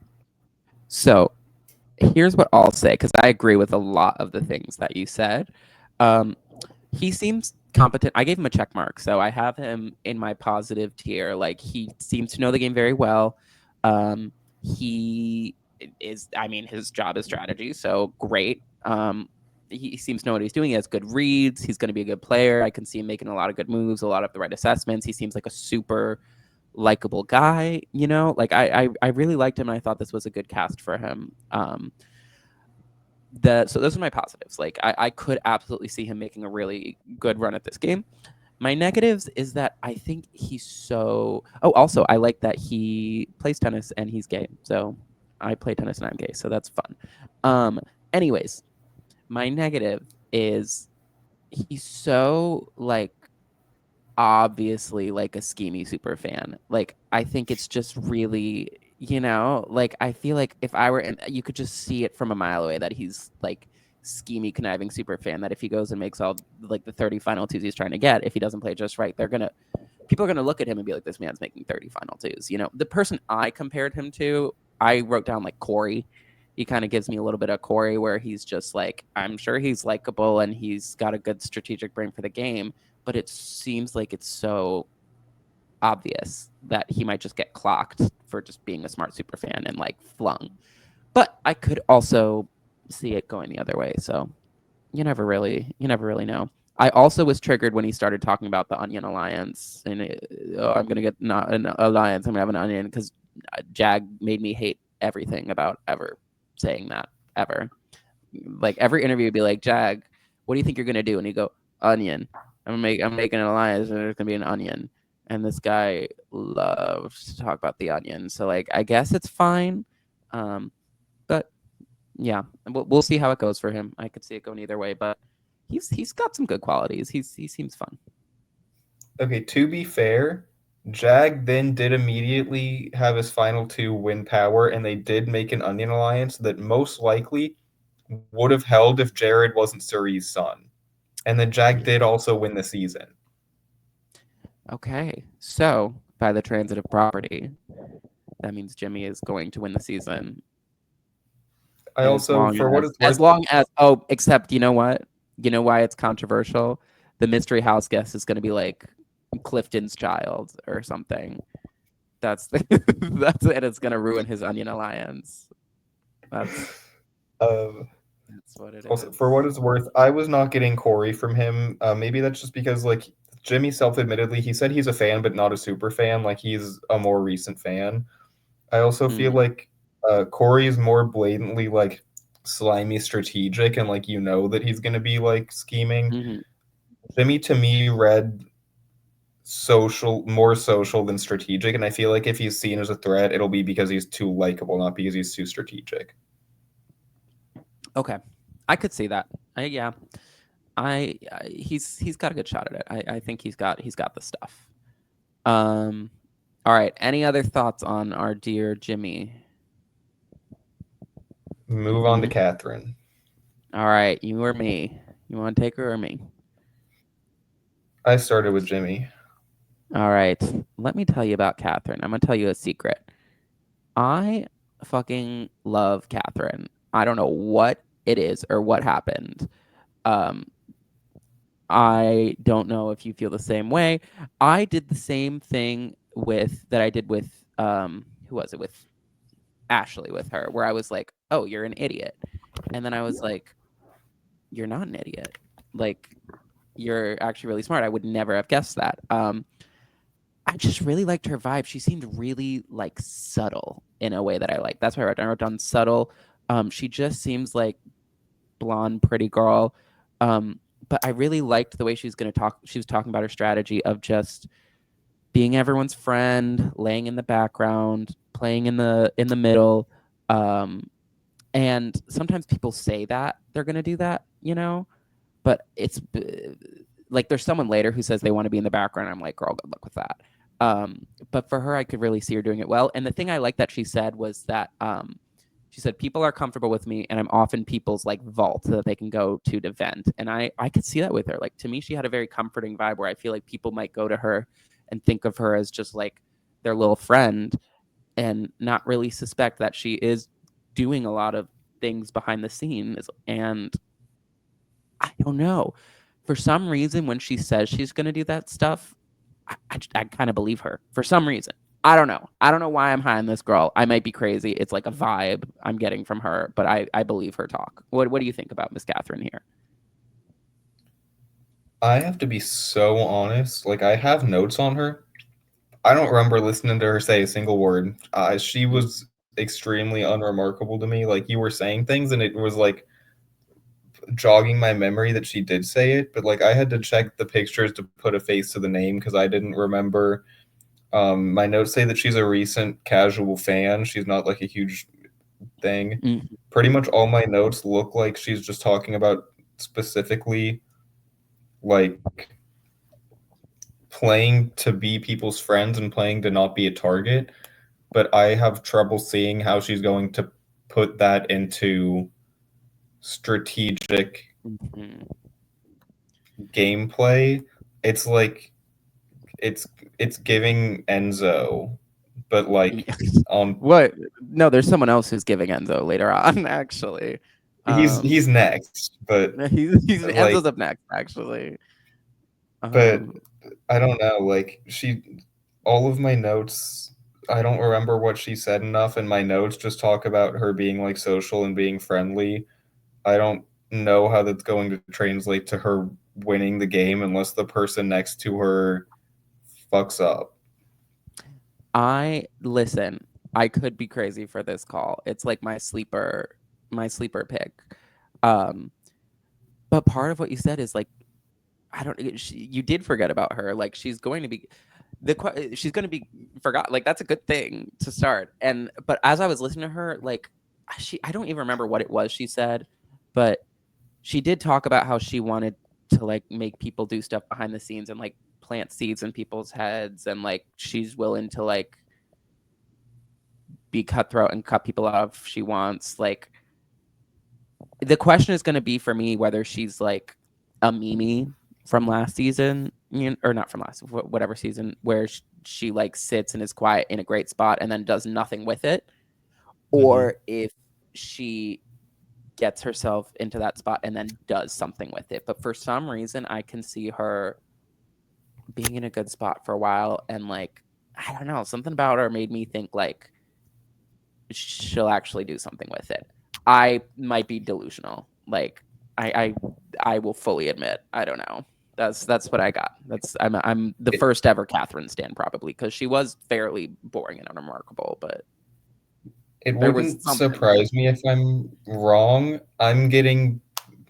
So here's what I'll say because I agree with a lot of the things that you said. Um, he seems competent. I gave him a check mark, so I have him in my positive tier. Like he seems to know the game very well. He is. I mean, his job is strategy, so great. He seems to know what he's doing. He has good reads. He's going to be a good player. I can see him making a lot of good moves, a lot of the right assessments. He seems like a super likable guy. Like I really liked him, and I thought this was a good cast for him. So those are my positives. Like I could absolutely see him making a really good run at this game. My negatives is that I think he's so. Oh, also I like that he plays tennis and he's gay. So I play tennis and I'm gay, so that's fun. Um. Anyways, my negative is he's so like obviously like a schemy super fan. Like I think it's just really, like I feel like if I were in, you could just see it from a mile away that he's like schemy conniving super fan, that if he goes and makes all like the 30 final twos he's trying to get, if he doesn't play just right, people are gonna look at him and be like, this man's making 30 final twos. The person I compared him to, I wrote down like Corey. He kind of gives me a little bit of Corey, where he's just like, I'm sure he's likable and he's got a good strategic brain for the game, but it seems like it's so obvious that he might just get clocked for just being a smart super fan and like flung. But I could also see it going the other way. So you never really know. I also was triggered when he started talking about the Onion Alliance, and I'm gonna get not an alliance. I'm gonna have an onion because Jag made me hate everything about ever saying that ever. Like every interview would be like, Jag, what do you think you're gonna do? And he'd go, Onion. I'm making an alliance, and there's gonna be an onion. And this guy loves to talk about the onion. So like, I guess it's fine. But yeah, we'll see how it goes for him. I could see it going either way, but he's got some good qualities. He seems fun. Okay, to be fair, Jag then did immediately have his final two win power, and they did make an Onion alliance that most likely would have held if Jared wasn't Suri's son. And then Jag Yeah. did also win the season. Okay. So, by the transitive property, that means Jimmy is going to win the season I as also, long for what as it's worth, except you know what? You know why it's controversial? The mystery house guest is going to be like Clifton's child or something. That's the, that's and it's going to ruin his Onion alliance. That's um, that's what it also, for is. what it's worth, I was not getting Corey from him. Maybe that's just because, like, Jimmy self-admittedly, he said he's a fan, but not a super fan. Like, he's a more recent fan. I also feel Mm, like Corey is more blatantly like slimy strategic, and like you know that he's gonna be like scheming. hmm Jimmy to me read more social than strategic, and I feel like if he's seen as a threat, it'll be because he's too likable, not because he's too strategic. Okay, I could see that. Yeah, he's got a good shot at it. I think he's got the stuff. Um, all right. Any other thoughts on our dear Jimmy? Move on to Hmm? Katherine. All right, you or me? You want to take her or me? I started with Jimmy. All right. Let me tell you about Catherine. I'm gonna tell you a secret. I fucking love Catherine. I don't know what it is or what happened. Um, I don't know if you feel the same way. I did the same thing with that I did with who was it with Ashley with her, where I was like, "Oh, you're an idiot," and then I was like, "You're not an idiot. Like, you're actually really smart. I would never have guessed that." I just really liked her vibe. She seemed really like subtle in a way that I like. That's why I wrote down subtle. She just seems like blonde, pretty girl. But I really liked the way she was going to talk. She was talking about her strategy of just being everyone's friend, laying in the background, playing in the middle. Um, and sometimes people say that they're going to do that, but it's like there's someone later who says they want to be in the background. I'm like, girl, good luck with that. But for her, I could really see her doing it well. And the thing I like that she said was that she said people are comfortable with me, and I'm often people's like vault that they can go to vent. And I could see that with her. Like to me, she had a very comforting vibe where I feel like people might go to her and think of her as just like their little friend and not really suspect that she is doing a lot of things behind the scenes. And I don't know. For some reason, when she says she's going to do that stuff, I kind of believe her for some reason. I don't know. I don't know why I'm high on this girl. I might be crazy. It's like a vibe I'm getting from her, but I believe her talk. What do you think about Miss Catherine here? I have to be so honest. Like I have notes on her. I don't remember listening to her say a single word. She was extremely unremarkable to me. Like you were saying things, and it was like jogging my memory that she did say it, but like I had to check the pictures to put a face to the name because I didn't remember. My notes say that she's a recent casual fan. She's not like a huge thing. Mm-hmm. Pretty much all my notes look like she's just talking about specifically like playing to be people's friends and playing to not be a target. But I have trouble seeing how she's going to put that into strategic Mm-hmm. gameplay. It's like it's it's giving Enzo, but like on What? No, there's someone else who's giving Enzo later on. Actually, um, he's next, but he's like Enzo's up next. Actually, but um, I don't know. Like all of my notes. I don't remember what she said enough, and my notes just talk about her being like social and being friendly. I don't know how that's going to translate to her winning the game unless the person next to her fucks up. I listen. I could be crazy for this call. It's like my sleeper pick. Um, but part of what you said is like I don't. You did forget about her. Like she's going to be she's going to be forgot. Like that's a good thing to start. And but as I was listening to her, like I don't even remember what it was she said, but she did talk about how she wanted to like make people do stuff behind the scenes and like plant seeds in people's heads, and like she's willing to like be cutthroat and cut people off if she wants. Like the question is going to be for me whether she's like a Mimi from last season, or not from last, whatever season, where she like sits and is quiet in a great spot and then does nothing with it, Hmm. or if she gets herself into that spot and then does something with it. But for some reason, I can see her being in a good spot for a while, and like I don't know, something about her made me think like she'll actually do something with it. I might be delusional. Like I I will fully admit I don't know. That's what I got. I'm the It, first ever Katherine stan probably, because she was fairly boring and unremarkable, but it there was wouldn't something. surprise me if I'm wrong. I'm getting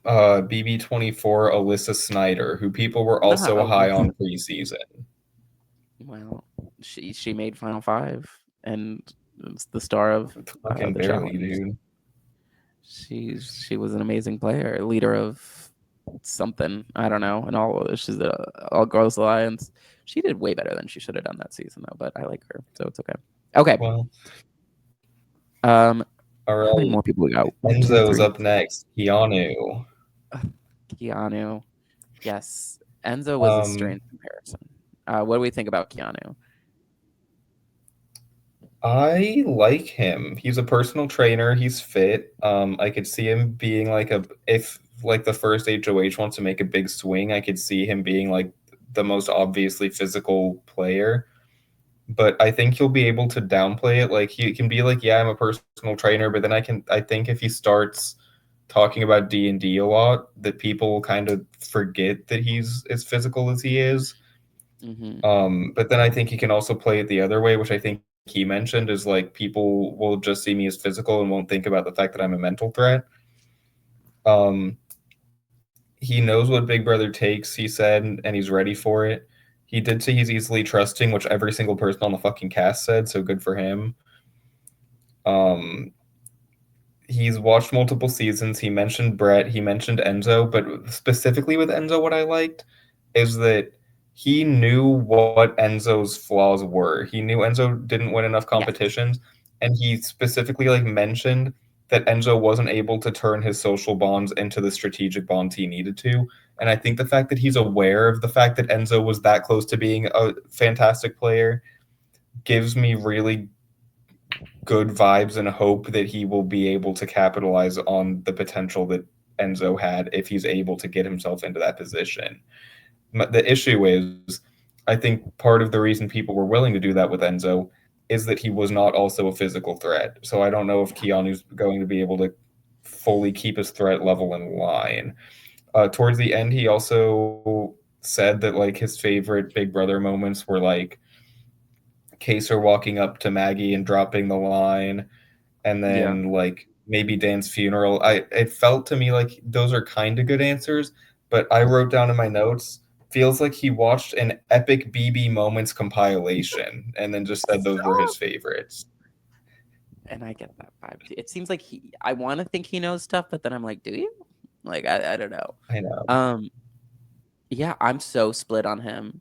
BB24 Alyssa Snyder, who people were Not also high Alyssa. on preseason. Well, she made Final Five and was the star of Fucking the barely, challenge. dude. She was an amazing player, leader of something, I don't know, and all she's the All Girls Alliance. She did way better than she should have done that season though, but I like her, so it's okay. Okay. Well, Um, all how many right. more people we got? One, two, Enzo's three. up next. Keanu. Keanu. Yes, Enzo was a Um, strange comparison. What do we think about Keanu? I like him. He's a personal trainer. He's fit. I could see him being like a if like the first HOH wants to make a big swing, I could see him being like the most obviously physical player. But I think he'll be able to downplay it. Like he can be like, yeah, I'm a personal trainer, but then I think if he starts talking about D&D a lot, that people will kind of forget that he's as physical as he is. Mm-hmm. But then I think he can also play it the other way, which I think he mentioned is like people will just see me as physical and won't think about the fact that I'm a mental threat. Um, he knows what Big Brother takes, he said, and he's ready for it. He did say he's easily trusting, which every single person on the fucking cast said, so good for him. Um, he's watched multiple seasons. He mentioned Brett, he mentioned Enzo, but specifically with Enzo, what I liked is that he knew what Enzo's flaws were. He knew Enzo didn't win enough Yes. competitions, and he specifically like mentioned that Enzo wasn't able to turn his social bonds into the strategic bonds he needed to. And I think the fact that he's aware of the fact that Enzo was that close to being a fantastic player gives me really good vibes and hope that he will be able to capitalize on the potential that Enzo had if he's able to get himself into that position. The issue is, I think part of the reason people were willing to do that with Enzo is that he was not also a physical threat. So I don't know if Yeah. Keanu's going to be able to fully keep his threat level in line. Towards the end, he also said that like his favorite Big Brother moments were like Kaser walking up to Maggie and dropping the line, and Yeah. then like maybe Dan's funeral. I it felt to me like those are kind of good answers, but I wrote down in my notes feels like he watched an epic BB moments compilation and then just said those were his Stop. favorites. And I get that vibe too. It seems like I want to think he knows stuff, but then I'm like, do you? Like, I don't know. I know. Um, yeah, I'm so split on him.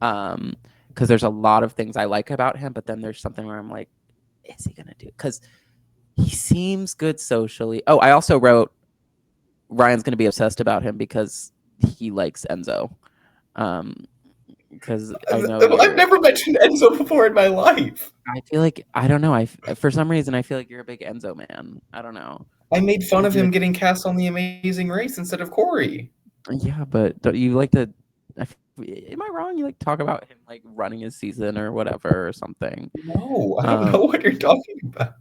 Um, because there's a lot of things I like about him, but then there's something where I'm like, is he gonna do? Because he seems good socially. Oh, I also wrote Ryan's gonna be obsessed about him because he likes Enzo. Um, because I know I've you're. never mentioned Enzo before in my life. I feel like I don't know. For some reason I feel like you're a big Enzo man. I don't know. I made fun Like of you him like, getting cast on The Amazing Race instead of Corey. yeah, but don't you like to? Am I wrong? You like talk about him like running his season or whatever or something. No, I don't know Um, what you're talking about.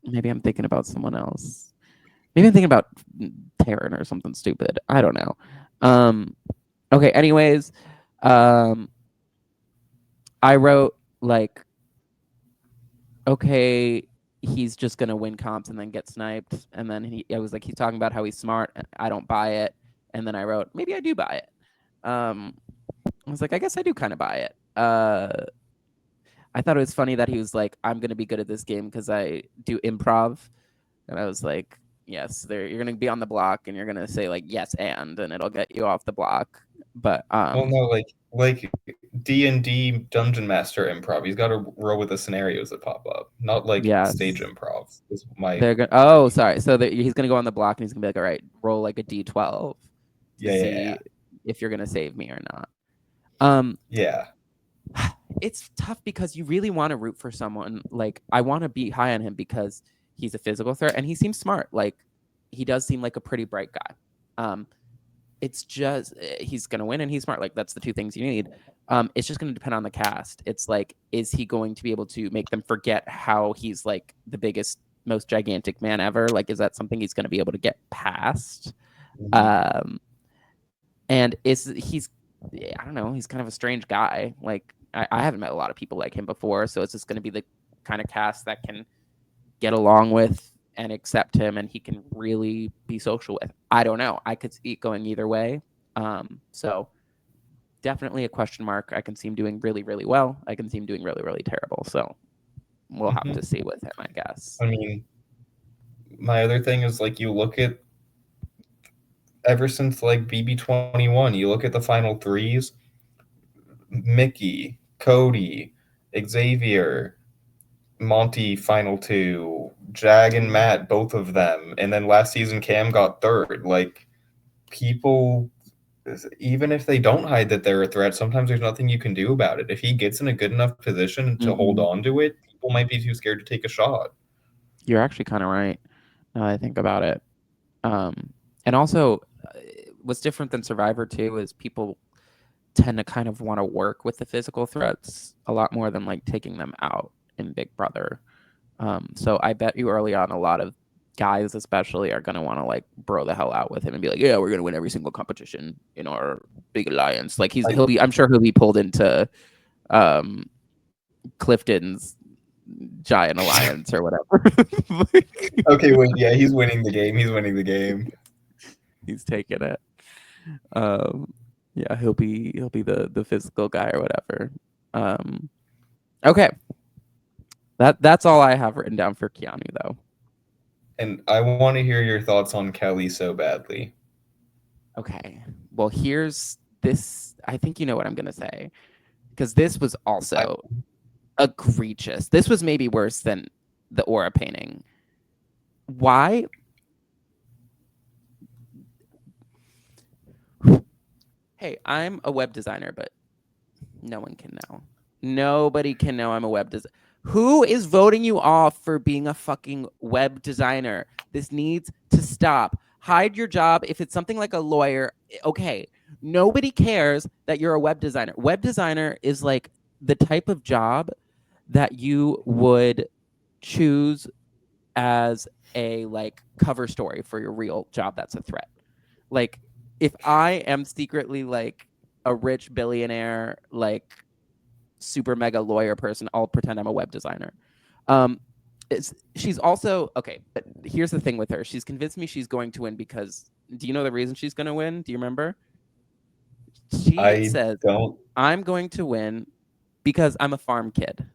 maybe I'm thinking about someone else. Maybe I'm thinking about Taryn or something stupid. I don't know. Um, okay. Anyways, um, I wrote like, okay, he's just gonna win comps and then get sniped, and then I was like, he's talking about how he's smart. I don't buy it, and then I wrote, maybe I do buy it. I was like, I guess I do kind of buy it. I thought it was funny that he was like, I'm gonna be good at this game because I do improv, and I was like, Yes, you're gonna be on the block and you're gonna say like yes and it'll get you off the block. But Well, no, like D&D Dungeon Master improv. He's got to roll with the scenarios that pop up, not like stage yes, improv. Is my they're gonna. Oh, opinion. sorry. So he's gonna go on the block and he's gonna be like, all right, roll like a d12 to Yeah, yeah, see yeah, if you're gonna save me or not. Um, yeah. it's tough because you really want to root for someone. Like I want to be high on him because he's a physical threat and he seems smart. Like he does seem like a pretty bright guy. It's just he's gonna win and he's smart. Like that's the two things you need. It's just gonna depend on the cast. It's like, is he going to be able to make them forget how he's like the biggest, most gigantic man ever? Like, is that something he's gonna be able to get past? Mhm. Um, and he's I don't know, he's kind of a strange guy. Like I haven't met a lot of people like him before, so it's just gonna be the kind of cast that can get along with and accept him and he can really be social with. I don't know. I could see it going either way. So definitely a question mark. I can see him doing really, really well. I can see him doing really, really terrible. So we'll have Mhm. to see with him, I guess. I mean, my other thing is like you look at ever since like BB21, you look at the final threes: Mickey, Cody, Xavier, Monty final two, Jag and Matt, both of them, and then last season Cam got third. Like people, even if they don't hide that they're a threat, sometimes there's nothing you can do about it. If he gets in a good enough position to hold Mm-hmm. on to it, people might be too scared to take a shot. You're actually kind of right. Now that I think about it. And also, what's different than Survivor too is people tend to kind of want to work with the physical threats a lot more than like taking them out in Big Brother. So I bet you early on, a lot of guys, especially, are gonna want to like bro the hell out with him and be like, "Yeah, we're gonna win every single competition in our big alliance." Like I, he'll be, I'm sure he'll be pulled into um, Clifton's giant alliance or whatever. okay, wait, yeah, he's winning the game. He's winning the game. He's taking it. Um, yeah, he'll be the physical guy or whatever. Um, okay, that's all I have written down for Keanu though. And I want to hear your thoughts on Kelly so badly. Okay. Well, here's this. I think you know what I'm going to say because this was I, also egregious. This was maybe worse than the aura painting. Why? Hey, I'm a web designer, but no one can know. Nobody can know I'm a web designer. Who is voting you off for being a fucking web designer? This needs to stop. Hide your job. If it's something like a lawyer, okay. Nobody cares that you're a web designer. Web designer is like the type of job that you would choose as a like cover story for your real job that's a threat. Like if I am secretly like a rich billionaire, like super mega lawyer person, I'll pretend I'm a web designer. Um, she's also okay, but here's the thing with her. She's convinced me she's going to win because do you know the reason she's going to win? Do you remember? She I says, don't. I'm going to win because I'm a farm kid.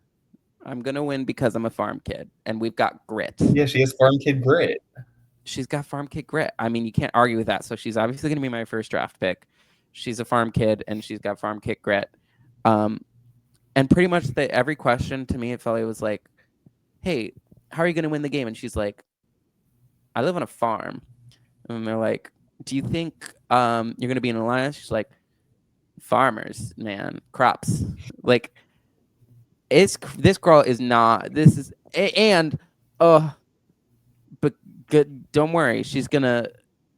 I'm going to win because I'm a farm kid and we've got grit. Yeah, she has farm kid grit. She's got farm kid grit. I mean, you can't argue with that. So she's obviously going to be my first draft pick. She's a farm kid and she's got farm kid grit. Um, and pretty much every question to me, it felt like it was like, hey, how are you going to win the game? And she's like, I live on a farm. And they're like, do you think you're going to be in an alliance? She's like, farmers, man, crops. Like, this girl is not, this is, and, but good, don't worry. She is gonna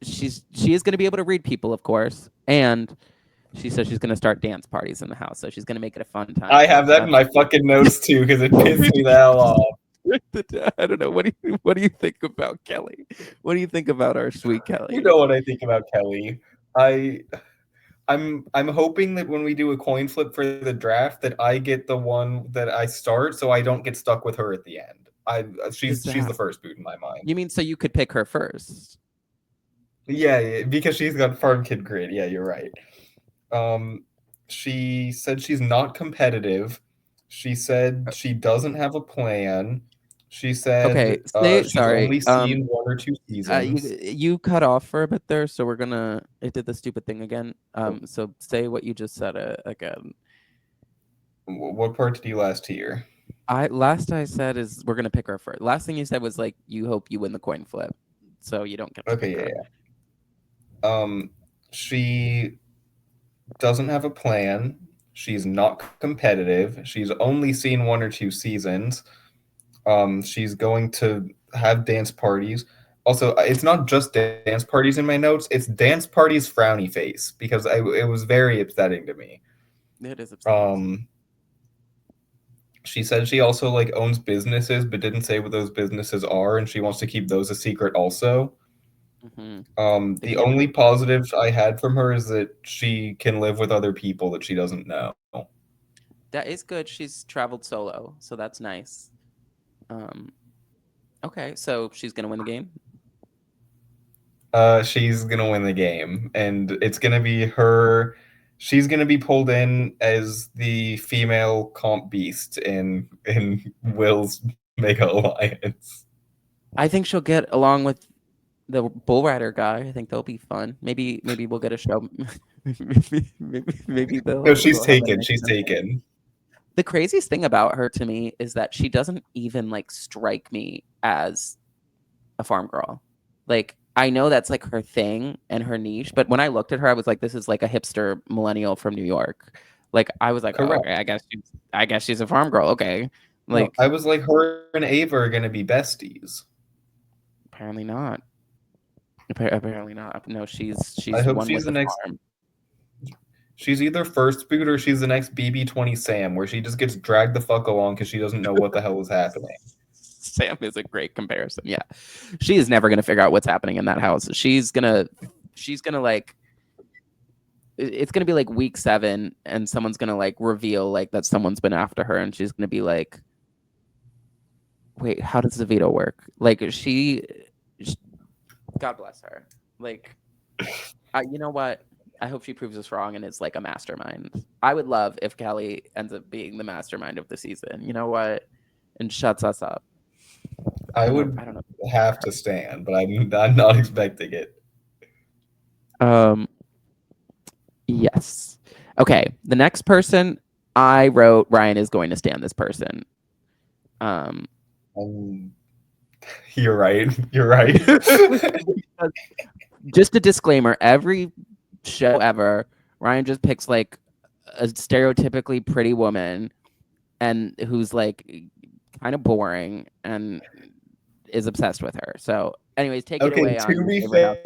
be able to read people, of course. And she says she's gonna start dance parties in the house. So she's gonna make it a fun time I for have that in my fucking notes too because it pissed me the hell off. I don't know. What do you think about Kelly? What do you think about our sweet You Kelly? know what I think about Kelly. I I'm hoping that when we do a coin flip for the draft that I get the one that I start so I don't get stuck with her at the end. I Is she's that the first boot in my mind. you mean so you could pick her first? Yeah, yeah, because she's got farm kid grid. Yeah, you're right. Um, she said she's not competitive. She said she doesn't have a plan. She said Okay, say she's sorry. only seen one or two seasons. You cut off for a bit there, so we're gonna. It did the stupid thing again. Oh, So say what you just said again. what part did you last hear? I said is we're gonna pick her first. Last thing you said was like you hope you win the coin flip, so you don't get to Okay, pick her. yeah, yeah. She doesn't have a plan. She's not competitive. She's only seen one or two seasons. She's going to have dance parties. Also, it's not just dance parties in my notes. It's dance parties frowny face because it was very upsetting to me. It is upsetting. Um, she said she also like owns businesses, but didn't say what those businesses are, and she wants to keep those a secret also. Mm-hmm. The The Keanu only thing. positives I had from her is that she can live with other people that she doesn't know. That is good. She's traveled solo, so that's nice. Um, okay, so she's gonna win the game. She's gonna win the game, and it's gonna be her. She's gonna be pulled in as the female comp beast in Will's Mega Alliance. I think she'll get along with the bull rider guy. I think they'll be fun. Maybe we'll get a show. Maybe No, they'll she's have a taken. nice She's showcase. taken. The craziest thing about her to me is that she doesn't even like strike me as a farm girl. Like I know that's like her thing and her niche, but when I looked at her, I was like, this is like a hipster millennial from New York. Like I was like, oh, okay, Correct. I guess she's a farm girl. Okay. No, Like I was like, her and Ava are gonna be besties. apparently not. Apparently not. No, I she's hope one she's with the the next. farm. She's either first boot or she's the next BB-20 Sam, where she just gets dragged the fuck along because she doesn't know what the hell is happening. Sam is a great comparison. Yeah. She is never gonna figure out what's happening in that house. She's gonna like it's gonna be like week 7 and someone's gonna like reveal like that someone's been after her and she's gonna be like, wait, how does the veto work? Like she God bless her. Like you know what? I hope she proves us wrong and is like a mastermind. I would love if Kelly ends up being the mastermind of the season. You know what? And shuts us up. I I don't know. would I don't know. have to stand, but I'm not expecting it. Um. Yes. Okay. The next person I wrote Ryan is going to stand this person. Um. Um, you're right. You're right. Just a disclaimer: every show ever, Ryan just picks like a stereotypically pretty woman and who's like kind of boring and is obsessed with her. So, anyways, take it Okay, away on to your be favorite house.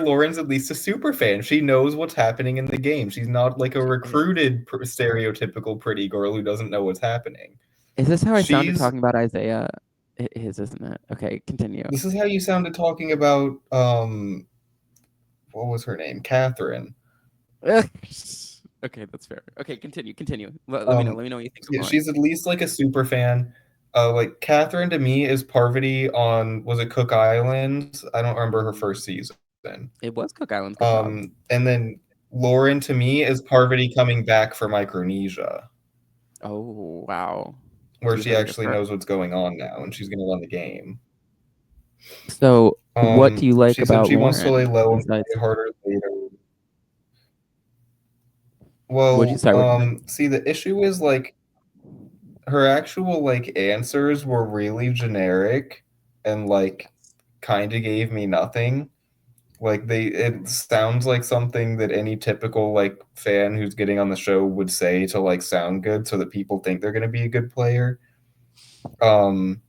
Lauren's at least a super fan. She knows what's happening in the game. She's not like a She is. recruited stereotypical pretty girl who doesn't know what's happening. Is this how I sounded She's talking about Isaiah? It is, isn't it? Okay, continue. This is how you sounded talking about what was her name? Katherine. Okay, that's fair. Okay, continue. Continue. Let me know. Let me know what you think of Yeah, Lauren. she's at least like a super fan. Like Katherine to me is Parvati on, was it Cook Island? I don't remember her first season. It was Cook Island. Good job. And then Lauren to me is Parvati coming back from Micronesia, Oh wow. Do where you she believe it's actually her? knows what's going on now, and she's gonna run the game. So, what do you like She said about she wants to lay Lauren low and besides? play harder later. Would you Well, start? What you say? see, the issue is like her actual like answers were really generic and like kind of gave me nothing. Like it sounds like something that any typical like fan who's getting on the show would say to like sound good so that people think they're going to be a good player. Um,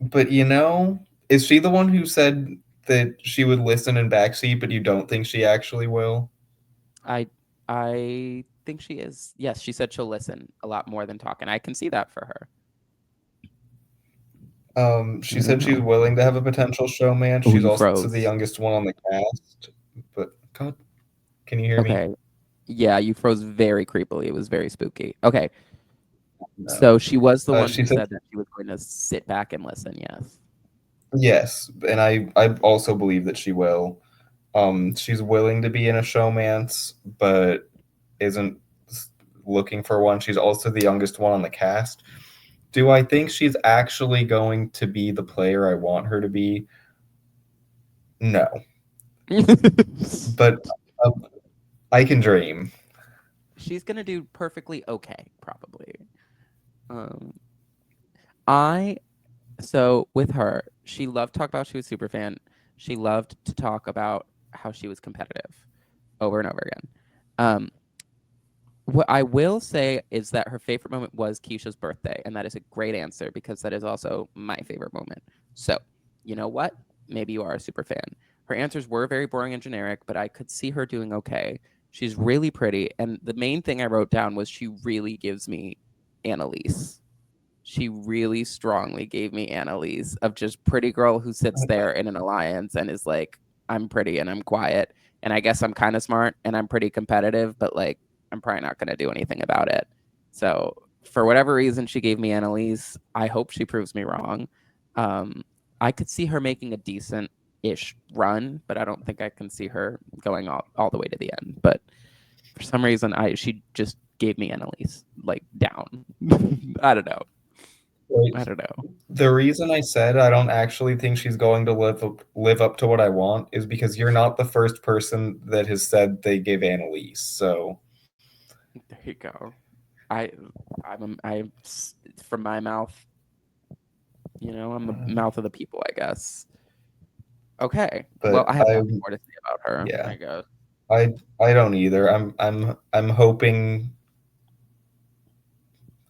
but is she the one who said that she would listen in backseat, but you don't think she actually will? I I think she is. Yes, she said she'll listen a lot more than talk, and I can see that for her. She I don't said she's know. willing to have a potential showman. Oh, She's you also the froze. youngest one on the cast. But God, can you hear me? Okay. Yeah, you froze very creepily. It was very spooky. Okay. No. So she was the one She who said said that she was going to sit back and listen. Yes. yes, and I also believe that she will. She's willing to be in a showmance, but isn't looking for one. She's also the youngest one on the cast. Do I think she's actually going to be the player I want her to be? No, but uh, I can dream. She's gonna do perfectly okay, probably. Um, I so with her, she loved to talk about she was super fan. She loved to talk about how she was competitive over and over again. Um, what I will say is that her favorite moment was Keisha's birthday, and that is a great answer because that is also my favorite moment. So, you know what? Maybe you are a super fan. Her answers were very boring and generic, but I could see her doing okay. She's really pretty, and the main thing I wrote down was she really gives me Annalise. She really strongly gave me Annalise of just pretty girl who sits there in an alliance and is like, I'm pretty and I'm quiet. And I guess I'm kind of smart and I'm pretty competitive, but like, I'm probably not going to do anything about it. So, for whatever reason, she gave me Annalise. I hope she proves me wrong. Um, I could see her making a decent ish run, but I don't think I can see her going all the way to the end. But for some reason, she just gave me Annalise like down. I don't know. I Like, don't know. the reason I said I don't actually think she's going to live up to what I want is because you're not the first person that has said they give Annalise. So There you go. I I from my mouth, I'm the mouth of the people, I guess. Okay. Well, but I have I nothing more to say about her, yeah, I guess. I don't either. I'm hoping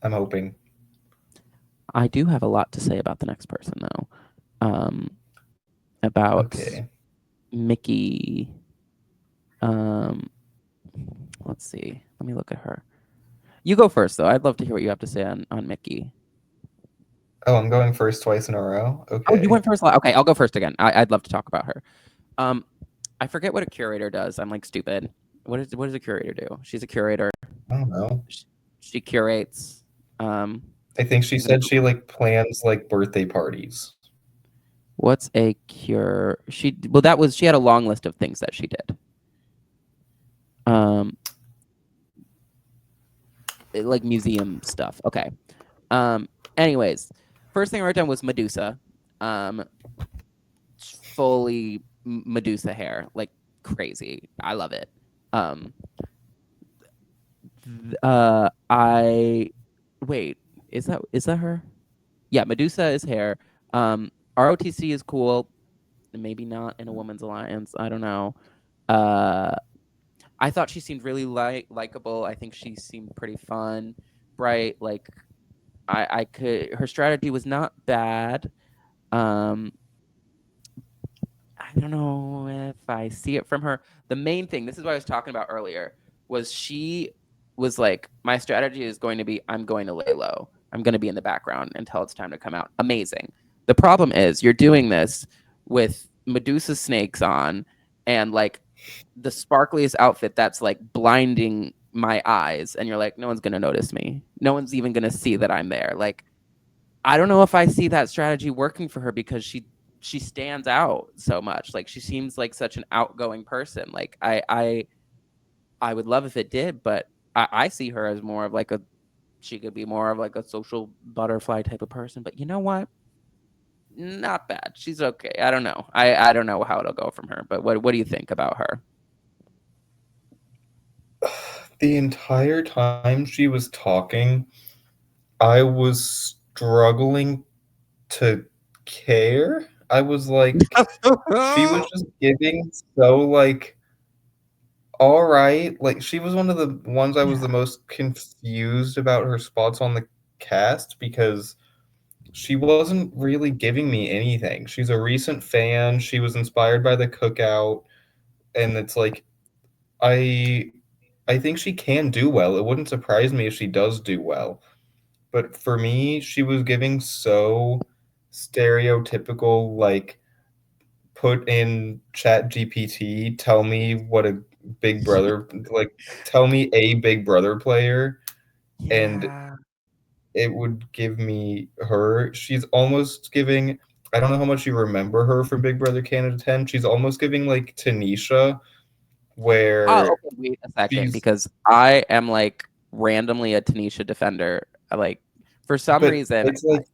I'm hoping. I do have a lot to say about the next person though. About Okay. Mickey. Um, let's see. Let me look at her. You go first though. I'd love to hear what you have to say on Mickey. Oh, I'm going first twice in a row. Oh, you Okay. went first. Okay, I'll go first again. I'd love to talk about her. Um, I forget what a curator does. I'm like stupid. What does a curator do? She's a curator. I don't know. She, she curates. I think she I'm gonna said she Google. like plans like birthday parties. What's a cure? She had a long list of things that she did. Um, like museum stuff. Okay. Um, anyways, first thing I wrote down was Medusa. Um, fully Medusa hair, like crazy. I love it. Um, I wait. Is that her? Yeah, Medusa is hair. ROTC is cool. Maybe not in a woman's alliance. I don't know. Uh, I thought she seemed really likable. I think she seemed pretty fun, bright. Like I could. Her strategy was not bad. Um, I don't know if I see it from her. The main thing, this is what I was talking about earlier, was she was like, my strategy is going to be I'm going to lay low. I'm going to be in the background until it's time to come out. Amazing. The problem is you're doing this with Medusa snakes on and like the sparkliest outfit that's like blinding my eyes. And you're like, no one's going to notice me. No one's even going to see that I'm there. Like, I don't know if I see that strategy working for her because she stands out so much. Like she seems like such an outgoing person. Like I would love if it did, but I see her as more of like a she could be more of like a social butterfly type of person. But you know what? Not bad. She's okay. I don't know. I don't know how it'll go from her. But what do you think about her? The entire time she was talking, I was struggling to care. I was like, she was just giving so like, all right. Like she was one of the ones I was Yeah. the most confused about her spots on the cast because she wasn't really giving me anything. She's a recent fan. She was inspired by the cookout, and it's like I I think she can do well. It wouldn't surprise me if she does do well. But for me, she was giving so stereotypical, like, put in Chat GPT, tell me what a Big Brother, like, tell me a Big Brother player, and Yeah. it would give me her. She's almost giving, I don't know how much you remember her from Big Brother Canada 10. She's almost giving, like, Tanisha, Oh, where okay. Wait a second, she's because I am like randomly a Tanisha defender. Like For some But reason, it's like,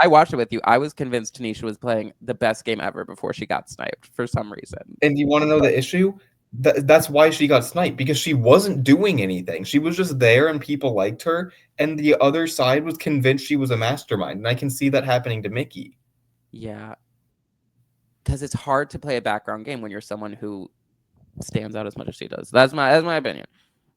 I watched it with you. I was convinced Tanisha was playing the best game ever before she got sniped for some reason. and you want to know But the issue? That's why she got sniped, because she wasn't doing anything. She was just there and people liked her, and the other side was convinced she was a mastermind. And I can see that happening to Mickey. yeah, because it's hard to play a background game when you're someone who stands out as much as she does. That's my opinion.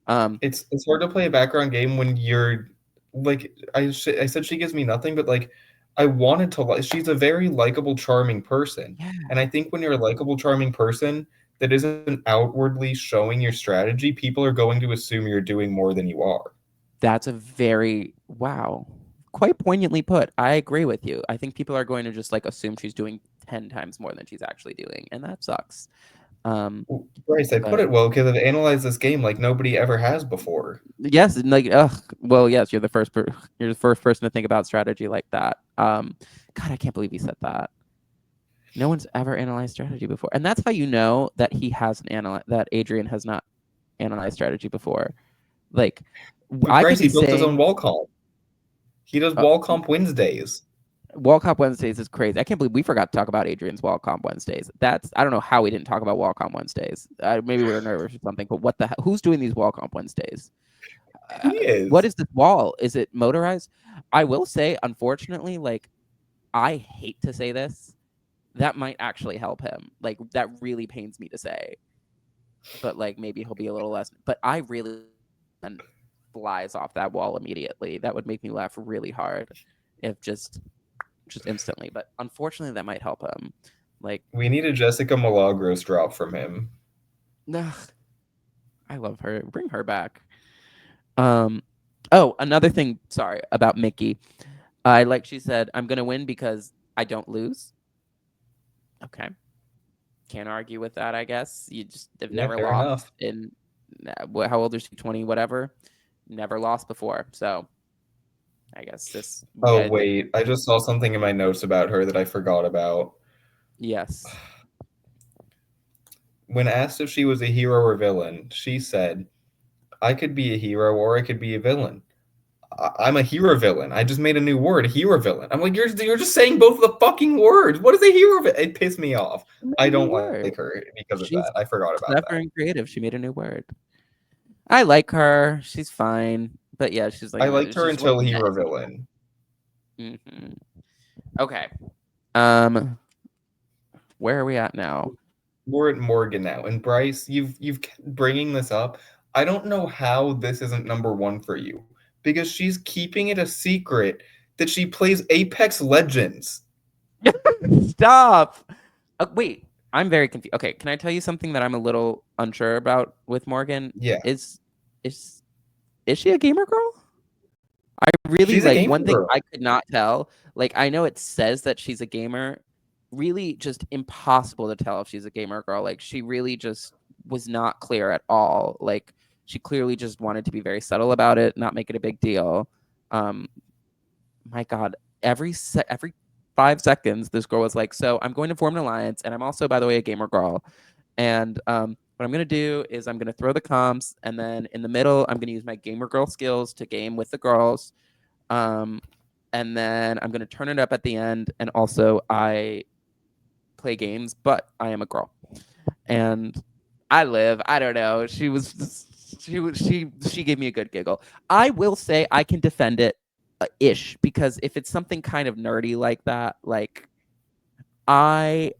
Um, It's hard to play a background game when you're like, I said she gives me nothing, but like, I wanted to like, she's a very likable, charming person. yeah, And I think when you're a likable, charming person that isn't outwardly showing your strategy, people are going to assume you're doing more than you are. that's a very wow, quite poignantly put. I agree with you. I think people are going to just like assume she's doing 10 times more than she's actually doing, and that sucks. Um, Bryce, I put but it well because I've analyzed this game like nobody ever has before. yes, and like, ugh, well, yes, you're the first person to think about strategy like that. God, I can't believe he said that. No one's ever analyzed strategy before, and that's how you know that he hasn't analyzed that Adrian has not analyzed strategy before. Like, I could Bryce, be he built his saying, own wall comp. He does wall comp Wednesdays. Wall Comp Wednesdays is crazy. I can't believe we forgot to talk about Adrian's Wall Comp Wednesdays. That's I don't know how we didn't talk about Wall Comp Wednesdays. Maybe we were nervous or something. But what the hell? Who's doing these Wall Comp Wednesdays? He What is. is this wall? Is it motorized? I will say, unfortunately, like I hate to say this, that might actually help him. Like that really pains me to say, but like maybe he'll be a little less. But I really and flies off that wall immediately. That would make me laugh really hard if just instantly. But unfortunately, that might help him. Like, We need a Jessica Milagros drop from him. ugh, I love her. Bring her back. Um. Oh, another thing. Sorry about Mickey. I like she said, I'm gonna win because I don't lose. Okay, can't argue with that. I guess you just have Yeah, never fair enough. lost in how old is she? 20, whatever. Never lost before. So I guess this. Oh, wait. I just saw something in my notes about her that I forgot about. Yes. When asked if she was a hero or villain, she said, I could be a hero or I could be a villain. I'm a hero villain. I just made a new word, hero villain. I'm like, you're just saying both of the fucking words. What is a hero villain? It pissed me off. She made I a new don't like word. her because of that. She's I forgot about clever that. and creative. She made a new word. I like her. She's fine. But yeah, she's like I liked her she's what until hero messy. villain. Hmm. Okay. Um, where are we at now? We're at Morgan now, and Bryce, you've kept bringing this up. I don't know how this isn't number one for you because she's keeping it a secret that she plays Apex Legends. Stop. Wait, I'm very confused. Okay, can I tell you something that I'm a little unsure about with Morgan? Yeah, Is is is she a gamer girl? I really she's a like gamer one thing girl. I could not tell. Like I know it says that she's a gamer. Really just impossible to tell if she's a gamer girl. Like she really just was not clear at all. Like she clearly just wanted to be very subtle about it, not make it a big deal. Um my god, every 5 seconds this girl was like, "So, I'm going to form an alliance and I'm also by the way a gamer girl." And what I'm gonna do is I'm gonna throw the comms, and then in the middle, I'm gonna use my gamer girl skills to game with the girls. Um, and then I'm gonna turn it up at the end. And also, I play games, but I am a girl. And I live. I don't know. She gave me a good giggle. I will say I can defend it ish because if it's something kind of nerdy like that, like I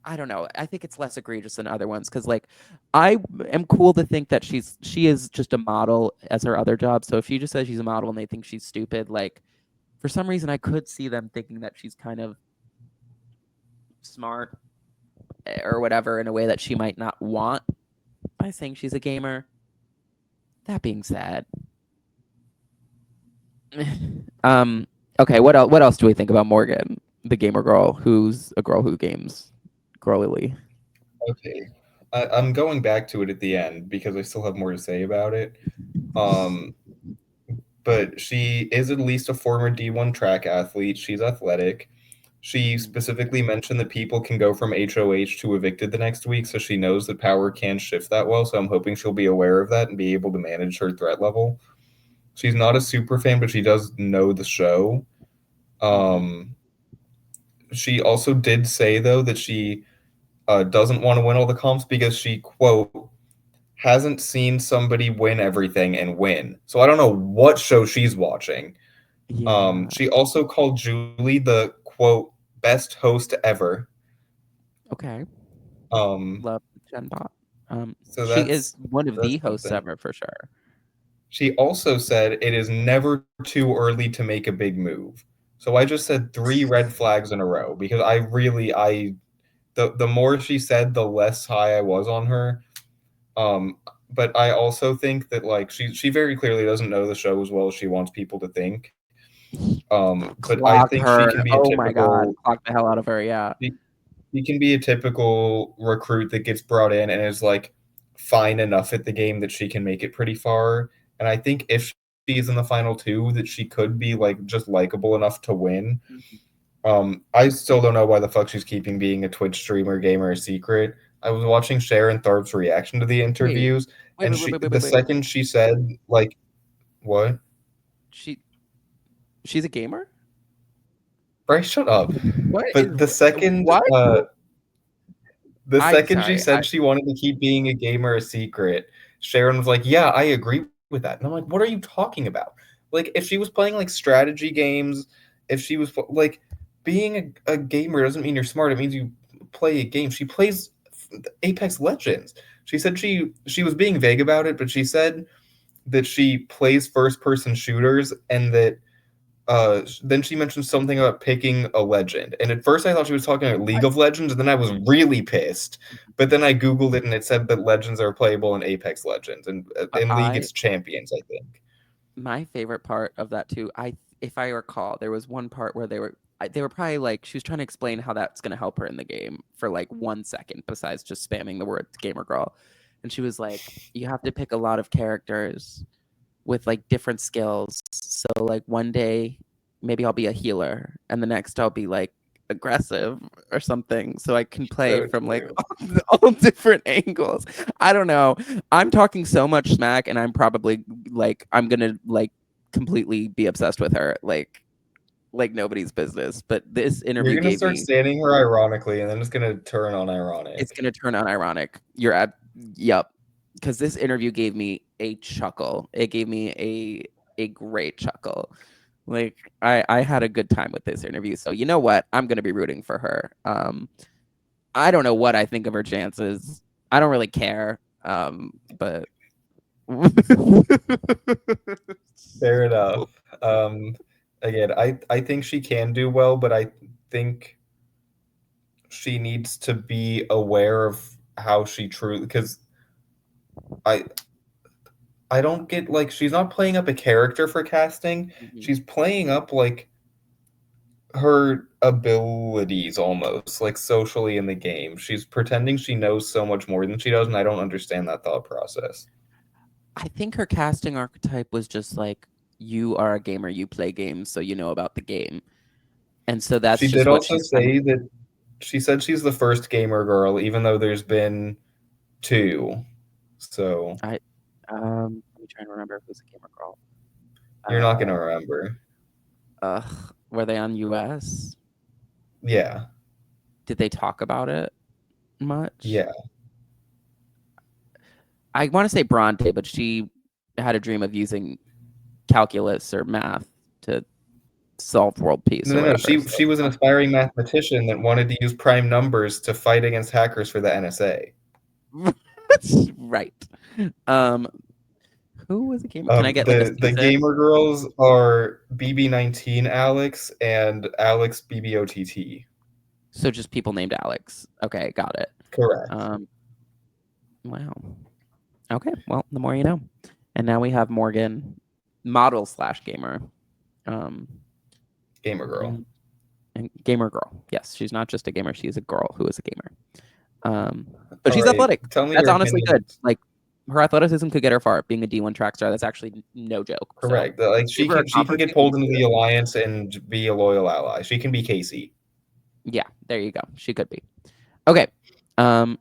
I don't know. I think it's less egregious than other ones because like I am cool to think that she is just a model as her other job. So if she just says she's a model and they think she's stupid, like for some reason I could see them thinking that she's kind of smart or whatever in a way that she might not want by saying she's a gamer. That being said, um, okay, what else do we think about Morgan, the gamer girl, who's a girl who games girlily? Okay, I'm going back to it at the end because I still have more to say about it. Um, but she is at least a former D1 track athlete. She's athletic. She specifically mentioned that people can go from HOH to evicted the next week, so she knows that power can shift that well. So I'm hoping she'll be aware of that and be able to manage her threat level. She's not a super fan, but she does know the show. Mm-hmm. Um, she also did say though that she doesn't want to win all the comps because she quote hasn't seen somebody win everything and win. So I don't know what show she's watching. Yeah. She also called Julie the quote best host ever. Okay. Um, Love Gen Bot. so She is one of that's the hosts something. ever for sure. She also said it is never too early to make a big move. So I just said three red flags in a row because I the more she said, the less high I was on her. Um, but I also think that like she very clearly doesn't know the show as well as she wants people to think. But I Clock think she her. can be a Oh my God. typical Clock the hell out of her. Yeah. she, she can be a typical recruit that gets brought in and is like fine enough at the game that she can make it pretty far. And I think if she's in the final two, that she could be like just likable enough to win. Mhm. I still don't know why the fuck she's keeping being a Twitch streamer gamer a secret. I was watching Sharon Tharp's reaction to the Wait. interviews, Wait, and wait, wait, wait, wait, the wait, wait. second she said like what? She she's a gamer? Bryce, shut up. What is But what? the I'm second she sorry. I said she wanted to keep being a gamer a secret, Sharon was like, "Yeah, I agree with that." And I'm like, "What are you talking about? Like, if she was playing like strategy games, if she was like being a gamer doesn't mean you're smart. It means you play a game. She plays Apex Legends. She said she was being vague about it, but she said that she plays first person shooters and that then she mentioned something about picking a legend. And at first I thought she was talking about League of Legends, and then I was really pissed. But then I Googled it and it said that legends are playable in Apex Legends. And in League, I it's champions, I think. my favorite part of that too, I if I recall, there was one part where they were probably like she was trying to explain how that's going to help her in the game for like 1 second besides just spamming the word gamer girl. And she was like, you have to pick a lot of characters with like different skills. So like one day maybe I'll be a healer and the next I'll be like aggressive or something so I can play So from like true. all different angles. I don't know. I'm talking so much smack and I'm probably like I'm going to like completely be obsessed with her like nobody's business. But this You're interview gonna gave start me standing her ironically, and then it's gonna turn on it's ironic. going to turn on ironic. You're at yep. Cuz this interview gave me a chuckle. It gave me a great chuckle. Like I had a good time with this interview. So you know what? I'm gonna be rooting for her. I don't know what I think of her chances. I don't really care. But Fair enough. Again, I think she can do well, but I think she needs to be aware of how she truly because I I don't get like she's not playing up a character for casting. Mhm. She's playing up like her abilities almost like socially in the game. She's pretending she knows so much more than she does, and I don't understand that thought process. I think her casting archetype was just like you are a gamer, you play games, so you know about the game. And so that's She did just what also she's kind of say that she said she's the first gamer girl, even though there's been two. So I let me try and remember who's a gamer girl. you're not Uh gonna remember. were they on US? Yeah, Did they talk about it much? yeah. I want to say Bronte, but she had a dream of using calculus or math to solve world peace No, or no, no. whatever. She So was an aspiring mathematician that wanted to use prime numbers to fight against hackers for the NSA. right. Um, who was a gamer? Can I get like a The specific? gamer girls are BB19 Alex and Alex BBOTT. So just people named Alex. Okay, got it. Correct. Um, wow. Okay, well, the more you know. And now we have Morgan, model slash gamer. Um, Gamer girl. and, and gamer girl. Yes, she's not just a gamer; she's a girl who is a gamer. But All she's right. athletic. Tell me That's your honestly good. opinions. Like her athleticism could get her far. Being a D1 track star, that's actually no joke. So Correct. Like give her a she can conference get game. She pulled can into do the it. alliance and be a loyal ally. She can be Casey. Yeah, there you go. She could be. Okay. Um,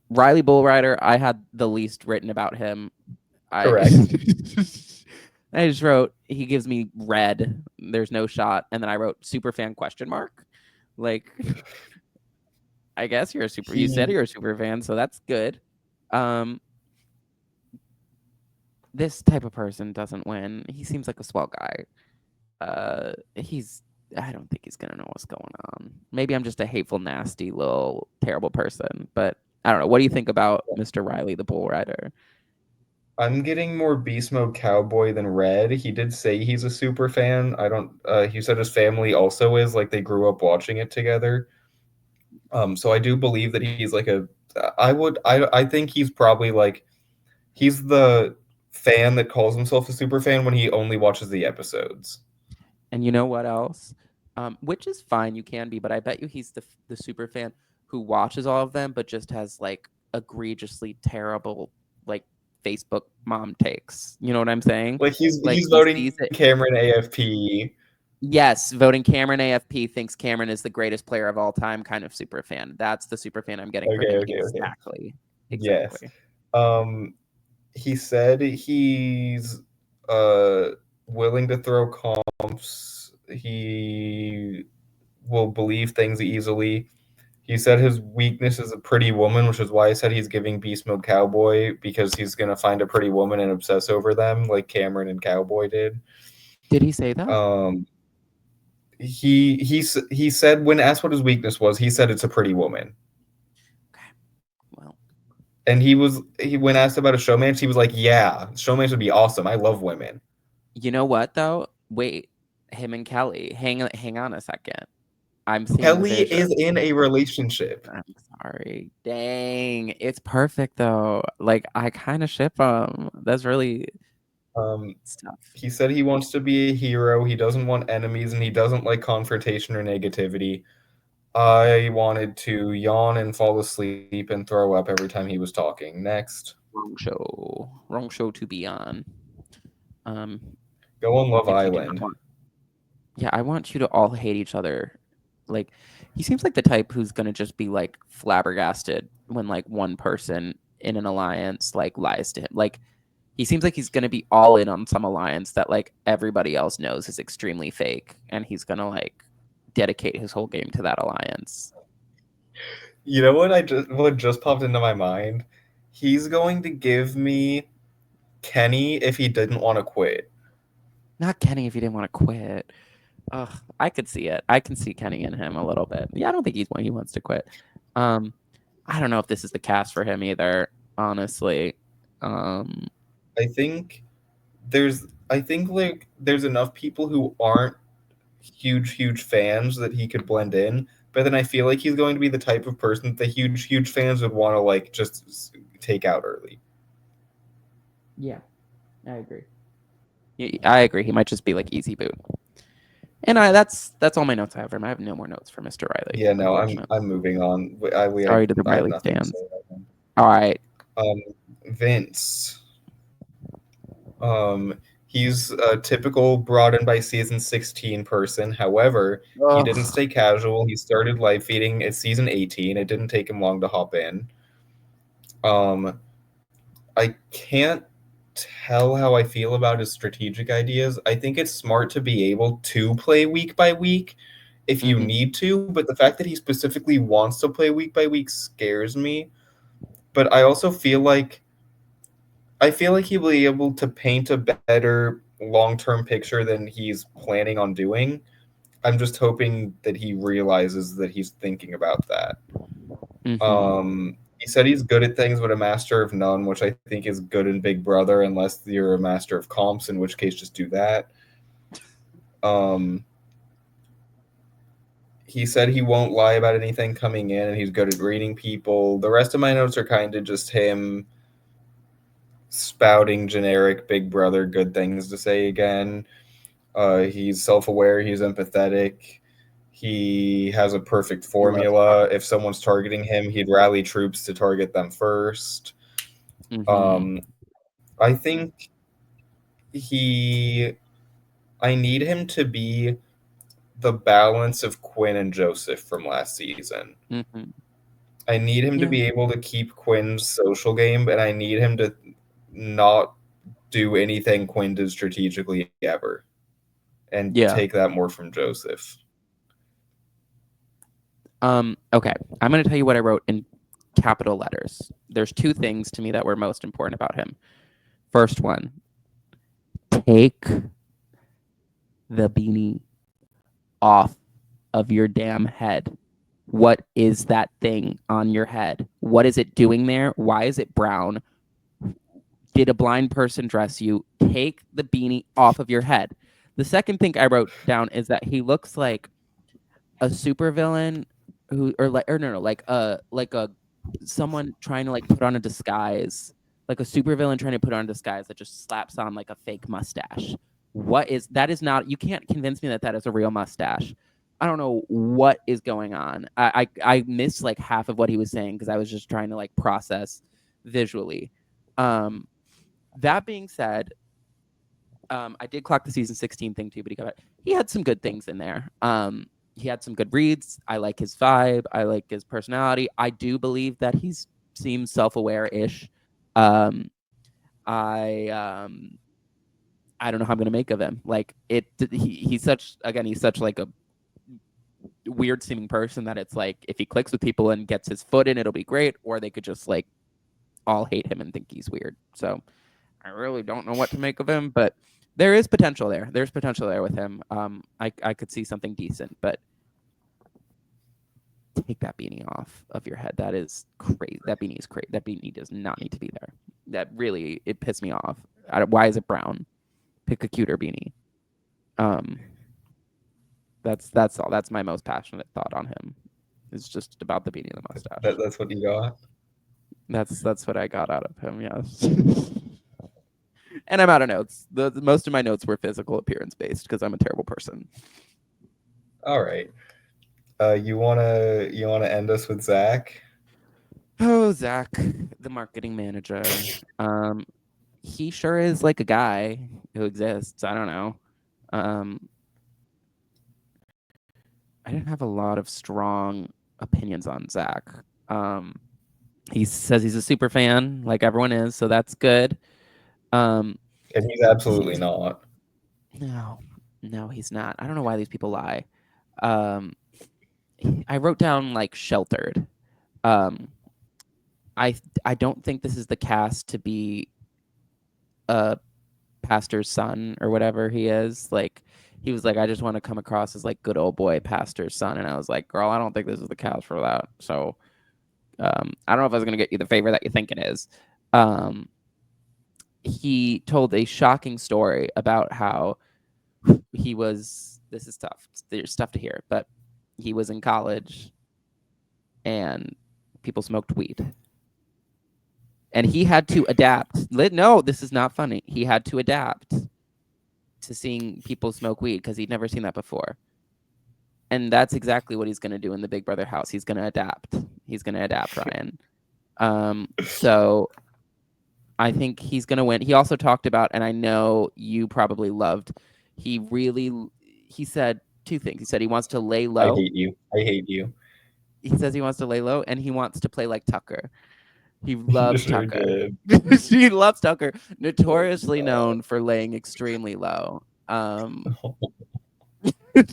Riley Bullrider. I had the least written about him. I Correct. I just wrote he gives me red. There's no shot, and then I wrote super fan question mark. Like, I guess you're a super. You said He you're a super fan, so that's good. Um, this type of person doesn't win. He seems like a swell guy. He's. I don't think he's gonna know what's going on. Maybe I'm just a hateful, nasty, little, terrible person. But I don't know. What do you think about Mr. Riley, the bull rider? I'm getting more Beast Mode Cowboy than Red. He did say he's a super fan. I don't. He said his family also is, like they grew up watching it together. So I do believe that he's like a. I think he's probably like he's the fan that calls himself a super fan when he only watches the episodes. And you know what else? Which is fine, you can be, but I bet you he's the super fan who watches all of them, but just has like egregiously terrible like Facebook mom takes. You know what I'm saying? Like Like he's he voting sees it. Cameron AFP. Yes, voting Cameron AFP thinks Cameron is the greatest player of all time. Kind of super fan. That's the super fan I'm getting from Okay, him. okay, okay. Exactly. Yes. Exactly. Um, he said he's uh willing to throw comps. He will believe things easily. He said his weakness is a pretty woman, which is why I said he's giving Beast Mode Cowboy because he's gonna find a pretty woman and obsess over them, like Cameron and Cowboy did. Did he say that? Um, he said when asked what his weakness was, he said it's a pretty woman. Okay. Well, And he when asked about a showmance, he was like, "Yeah, showmance would be awesome. I love women." you know what though? Wait, him and Kelly. Hang on a second. I'm seeing the Kelly vision. is in a relationship. I'm sorry. Dang, it's perfect though. Like I kind of ship him. That's really Um, stuff. he said he wants to be a hero. He doesn't want enemies, and he doesn't like confrontation or negativity. I wanted to yawn and fall asleep and throw up every time he was talking. Next, Wrong show. Wrong show to be on. Um, go on Love if you do not Island. want, yeah, I want you to all hate each other. Like, he seems like the type who's gonna just be like flabbergasted when like one person in an alliance like lies to him. Like, he seems like he's gonna be all in on some alliance that like everybody else knows is extremely fake, and he's gonna like dedicate his whole game to that alliance. You know what just popped into my mind? He's going to give me Kenny if he didn't want to quit. Not Kenny if he didn't want to quit. Ugh, I could see it. I can see Kenny in him a little bit. Yeah, I don't think he wants to quit. Um, I don't know if this is the cast for him either, honestly. Um, I think I think like there's enough people who aren't huge fans that he could blend in, but then I feel like he's going to be the type of person that the huge fans would want to like just take out early. yeah, I agree. I agree. He might just be like easy boot. And that's all my notes I have for him. I have no more notes for Mr. Riley, Yeah, no, unfortunately. I'm moving on. Sorry to the I have Riley nothing to say stands. about him. All right. Um, Vince. Um, he's a typical brought in by season 16 person. However, he didn't Ugh. stay casual. He started live feeding at season 18. It didn't take him long to hop in. Um, I can't tell how I feel about his strategic ideas. I think it's smart to be able to play week by week if you Mm-hmm. need to, but the fact that he specifically wants to play week by week scares me. But I feel like he'll be able to paint a better long-term picture than he's planning on doing. I'm just hoping that he realizes that he's thinking about that. Mm-hmm. He said he's good at things, but a master of none, which I think is good in Big Brother, unless you're a master of comps, in which case just do that. Um, he said he won't lie about anything coming in, and he's good at reading people. The rest of my notes are kind of just him spouting generic Big Brother good things to say again. He's self aware, he's empathetic, he has a perfect He loves formula. talking. If someone's targeting him, he'd rally troops to target them first. Mm-hmm. Um, I think he, I need him to be the balance of Quinn and Joseph from last season. Mm-hmm. I need him to Yeah. be able to keep Quinn's social game, and I need him to not do anything Quinn did strategically ever, and Yeah. take that more from Joseph. Okay. I'm gonna tell you what I wrote in capital letters. There's two things to me that were most important about him. First one, take the beanie off of your damn head. What is that thing on your head? What is it doing there? Why is it brown? Did a blind person dress you? Take the beanie off of your head. The second thing I wrote down is that he looks like a supervillain who, or no, like a someone trying to like put on a disguise, like a supervillain trying to put on a disguise that just slaps on like a fake mustache. What is that? Is not, you can't convince me that that is a real mustache. I don't know what is going on. I missed like half of what he was saying because I was just trying to like process visually. Um, that being said, I did clock the season 16 thing too, but he had some good things in there. He had some good reads. I like his vibe. I like his personality. I do believe that he seems self-aware-ish. Um, I I don't know how I'm gonna make of him. Like he's such, again, he's such like a weird seeming person that it's like if he clicks with people and gets his foot in, it'll be great, or they could just like all hate him and think he's weird. So I really don't know what to make of him, but there is potential there. There's potential there with him. I could see something decent, but take that beanie off of your head. That is crazy. That beanie is crazy. That beanie does not need to be there. That really, it pissed me off. Why is it brown? Pick a cuter beanie. Um, that's all. That's my most passionate thought on him. It's just about the beanie and the mustache. That's what you got. That's what I got out of him. Yes. And I'm out of notes. The most of my notes were physical appearance based because I'm a terrible person. All right. You wanna end us with Zach? Oh, Zach, the marketing manager. He sure is like a guy who exists. I don't know. Um, I didn't have a lot of strong opinions on Zach. Um, he says he's a super fan, like everyone is, so that's good. Um, And he's absolutely he's not. no, no, he's not. I don't know why these people lie. Um, I wrote down like sheltered. Um, I I don't think this is the cast to be a pastor's son or whatever he is. Like he was like, I just want to come across as like good old boy pastor's son, and I was like, girl, I don't think this is the cast for that. So I don't know if I was gonna get you the favor that you think it is. Um, he told a shocking story about how he was. This is tough. There's stuff to hear, but he was in college and people smoked weed and he had to adapt. No, this is not funny. He had to adapt to seeing people smoke weed because he'd never seen that before. And that's exactly what he's going to do in the Big Brother house. He's going to adapt. He's going to adapt, Ryan. So I think he's going to win. He also talked about, and I know you probably loved, he said two things. He said he wants to lay I low. hate you. I hate you. He says he wants to lay low and he wants to play like Tucker. He You loves sure Tucker. did. He loves Tucker, notoriously Oh, known for laying extremely low. Um, what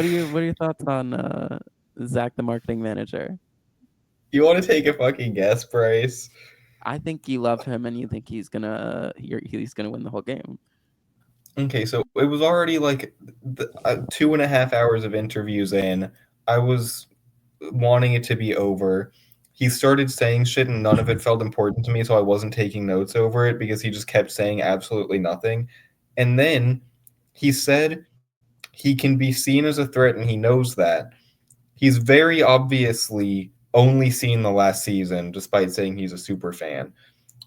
are your thoughts on Zach, the marketing manager? you want to take a fucking guess, Bryce? I think you love him, and you think he's gonna win the whole game. Okay, so it was already like 2.5 hours of interviews in. I was wanting it to be over. He started saying shit and none of it felt important to me, so I wasn't taking notes over it because he just kept saying absolutely nothing. And then he said he can be seen as a threat and he knows that. He's very obviously only seen the last season despite saying he's a super fan.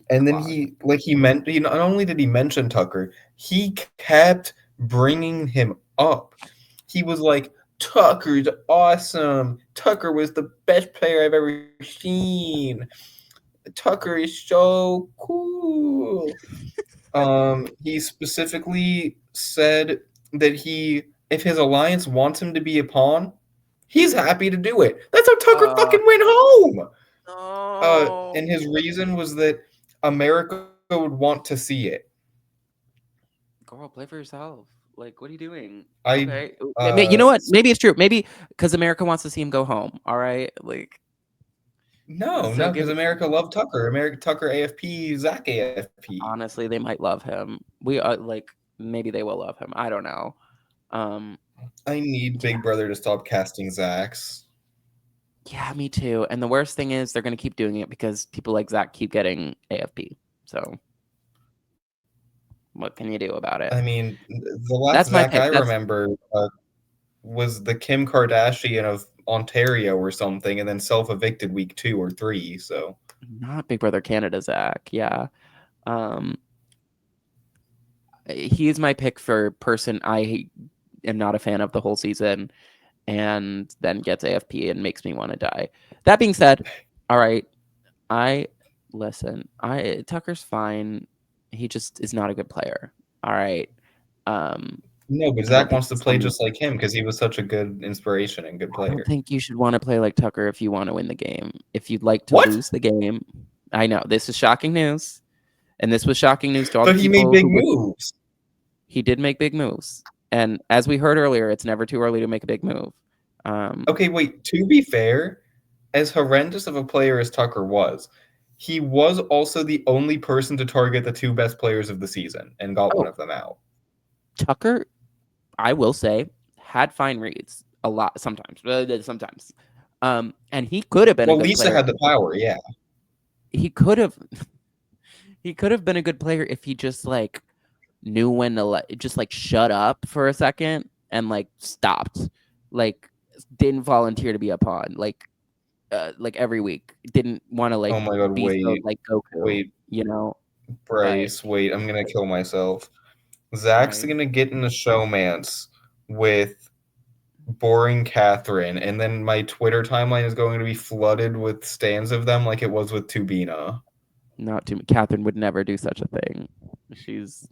And then Clock. he not only did he mention Tucker, he kept bringing him up. He was like, Tucker's awesome. Tucker was the best player I've ever seen. Tucker is so cool. He specifically said that if his alliance wants him to be a pawn, he's happy to do it. That's how Tucker Uh, fucking went home. no. And his reason was that America would want to see it. Girl, play for yourself. Like, what are you doing? I Okay, you know what? Maybe it's true. Maybe because America wants to see him go home. All right, like, no, so no, give because it. America loved Tucker. America Tucker AFP, Zach AFP. Honestly, they might love him. We are like, maybe they will love him. I don't know. Um, I need yeah, Big Brother to stop casting Zachs. yeah, me too. And the worst thing is they're gonna keep doing it because people like Zach keep getting AFP. So what can you do about it? I mean, the last That's my Zach I pick. That's remember was the Kim Kardashian of Ontario or something, and then self evicted week 2 or 3. So not Big Brother Canada Zach. Yeah. Um, he's my pick for person I am not a fan of the whole season and then gets AFP and makes me want to die. That being said, all right, I listen. I Tucker's fine. He just is not a good player. All right. Um, no, but I don't Zach think wants to he's play someone. just like him because he was such a good inspiration and good I don't player. think you should want to play like Tucker if you want to win the game. If you'd like to What? lose the game, I know this is shocking news, and this was shocking news to all the But he made people big who were. moves. He did make big moves, and as we heard earlier, it's never too early to make a big move. Um, Okay, wait. To be fair, as horrendous of a player as Tucker was, he was also the only person to target the 2 best players of the season and got one oh, of them out. Tucker, I will say, had fine reads a lot sometimes. Sometimes, and he could have been a Well, good Lisa player. had the power, yeah. He could have, he could have been a good player if he just like knew when to just like shut up for a second and like stopped, like didn't volunteer to be a pawn, like every week, didn't want to like Oh my god, be so wait, like Goku, wait, you know, but Bryce, wait, I'm gonna like, kill myself. Zach's right, gonna get in a showmance with boring Katherine, and then my Twitter timeline is going to be flooded with stands of them like it was with Tubina. not too. Catherine would never do such a thing. She's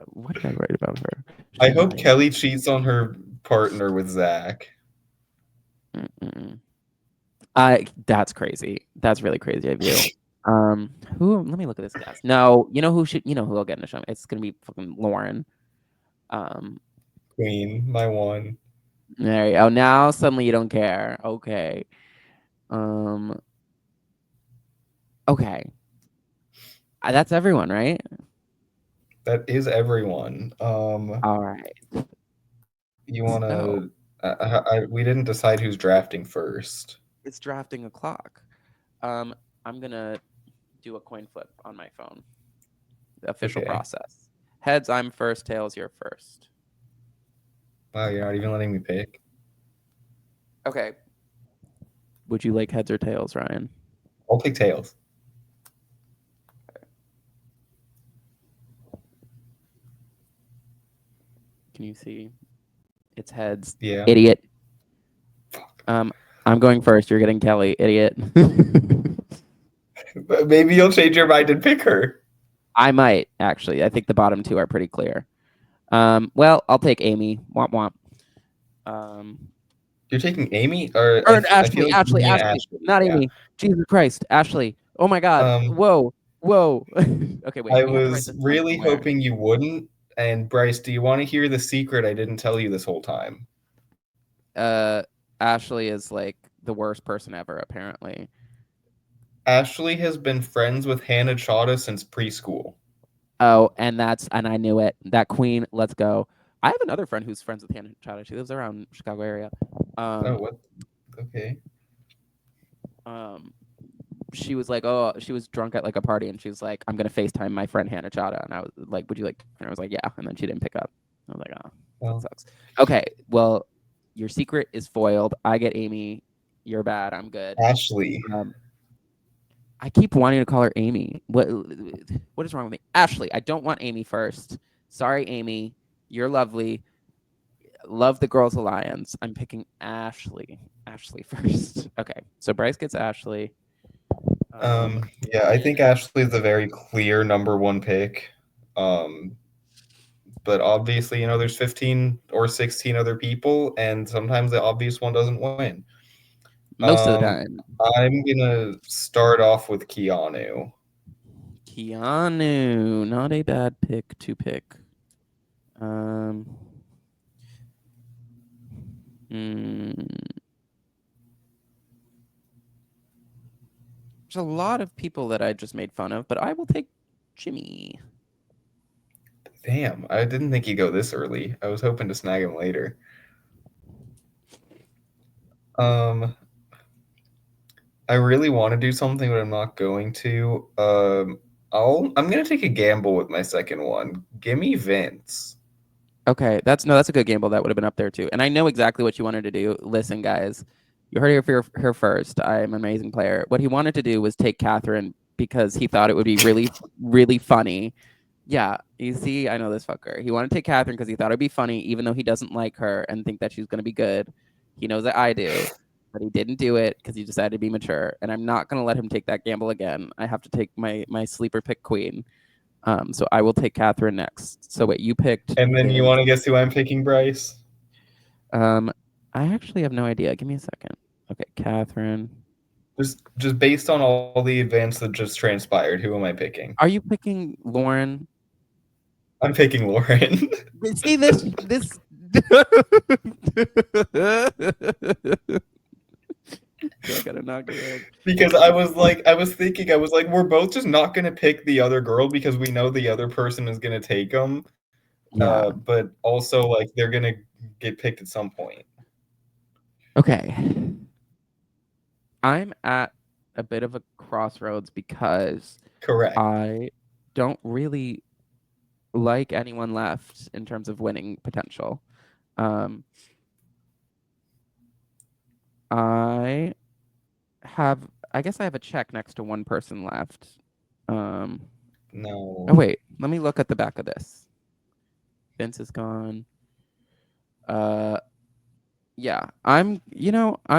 what did I write about her? I She's not hope even. Kelly cheats on her partner with Zach. Mm-mm. I that's crazy. That's really crazy of you. Who? Let me look at this cast. No, you know who should. You know who will get in the show. It's gonna be fucking Lauren. Um, Queen, my one. there you go. Now suddenly you don't care. Okay. Um. Okay. That's everyone, right? That is everyone. All right. You wanna? So We didn't decide who's drafting first. it's drafting a clock. I'm gonna do a coin flip on my phone. The official Okay. process. Heads, I'm first. Tails, you're first. Wow, you're not even letting me pick. Okay. Would you like heads or tails, Ryan? I'll pick tails. Can you see? It's heads. Yeah. Idiot. Um, I'm going first. You're getting Kelly. Idiot. But maybe you'll change your mind and pick her. I might actually. I think the bottom two are pretty clear. Well, I'll take Amy. Womp womp. Um, You're taking Amy, or or I feel Ashley. like you Ashley. mean Ashley. Ashley. Not Yeah. Amy. Jesus Christ. Ashley. Oh my God. Um, Whoa. Whoa. Okay, wait. I We have to write was this down really somewhere. hoping you wouldn't. And Bryce, do you want to hear the secret I didn't tell you this whole time? Uh, Ashley is like the worst person ever, apparently. Ashley has been friends with Hannah Chada since preschool. Oh, and I knew it. That queen, let's go. I have another friend who's friends with Hannah Chada. She lives around Chicago area. Oh, Um, what? Okay. um, she was like, oh, she was drunk at like a party, and she was like, I'm gonna FaceTime my friend Hannah Chada, and I was like, would you like? And I was like, yeah, and then she didn't pick up. I was like, oh, that Well, sucks. Okay, well, your secret is foiled. I get Amy. You're bad. I'm good. Ashley. Um, I keep wanting to call her Amy. What is wrong with me? Ashley, I don't want Amy first. Sorry, Amy. You're lovely. Love the Girls Alliance. I'm picking Ashley. Ashley first. Okay. So Bryce gets Ashley. Yeah, I think Ashley is a very clear number one pick. Um, but obviously, there's 15 or 16 other people, and sometimes the obvious one doesn't win. Most of the Um, time. I'm gonna start off with Keanu. Keanu, not a bad pick to pick. Um, hmm. There's a lot of people that I just made fun of, but I will take Jimmy. Damn, I didn't think he'd go this early. I was hoping to snag him later. Um, I really want to do something, but I'm not going to. I'm gonna take a gamble with my second one. Give me Vince. Okay, that's a good gamble. That would have been up there too. And I know exactly what you wanted to do. Listen, guys, you heard it here first. I'm an amazing player. What he wanted to do was take Katherine because he thought it would be really, really funny. Yeah, you see, I know this fucker. He wanted to take Katherine because he thought it'd be funny, even though he doesn't like her and think that she's gonna be good. He knows that I do, but he didn't do it because he decided to be mature. And I'm not gonna let him take that gamble again. I have to take my sleeper pick queen. So I will take Katherine next. So what you picked And then you Vince. want to guess who I'm picking, Bryce? Um, I actually have no idea. Give me a second. Okay, Katherine. Just based on all the events that just transpired, who am I picking? Are you picking Lauren? I'm picking Lauren. See this. Okay, I gotta knock it up. Because I was thinking, we're both just not gonna pick the other girl because we know the other person is gonna take them. Yeah. But also like they're gonna get picked at some point. Okay. I'm at a bit of a crossroads because Correct. I don't really like anyone left in terms of winning potential. Um, I I guess I have a check next to one person left. Um, oh No. wait, let me look at the back of this. Vince is gone. Uh, yeah, I'm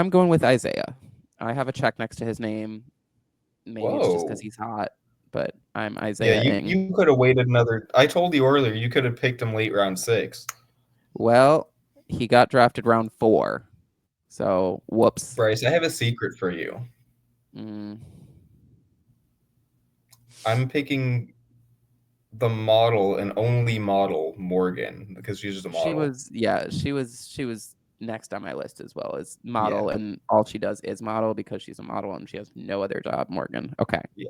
going with Isaiah. I have a check next to his name. Maybe it's just because Whoa. he's hot, but I'm Yeah, Isaiah-ing. you could have waited another. I told you earlier you could have picked him late round 6. Well, he got drafted round 4, so whoops. Bryce, I have a secret for you. Mm. I'm picking the model and only model Morgan because she's just a model. She was next on my list as well as model, Yeah, and all she does is model because she's a model and she has no other job. Morgan. Okay. yeah.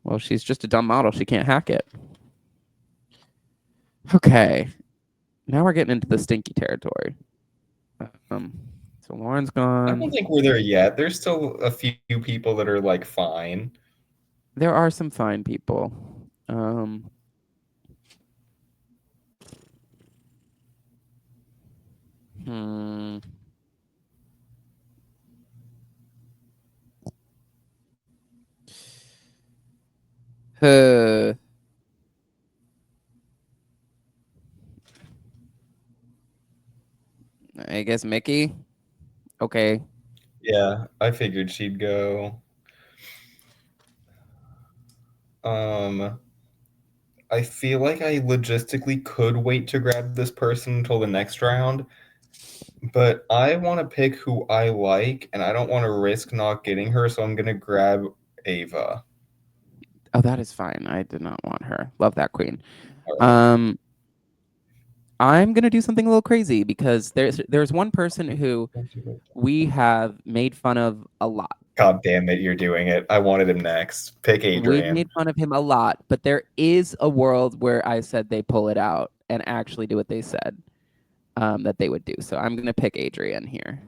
Well, she's just a dumb model. She can't hack it. Okay. Now we're getting into the stinky territory. Um, so Lauren's I don't gone. think we're there yet. There's still a few people that are like fine. There are some fine people. Um, hmm. I guess Mickey. Okay. Yeah, I figured she'd go. Um, I feel like I logistically could wait to grab this person until the next round, but I want to pick who I like, and I don't want to risk not getting her, so I'm gonna grab Ava. Oh, that is fine. I did not want her. Love that queen. All right. Um, I'm gonna do something a little crazy because there's one person who we have made fun of a lot. God damn it, you're doing it. I wanted him next. Pick We've Adrian. made fun of him a lot, but there is a world where I said they pull it out and actually do what they said that they would do. So I'm gonna pick Adrian here.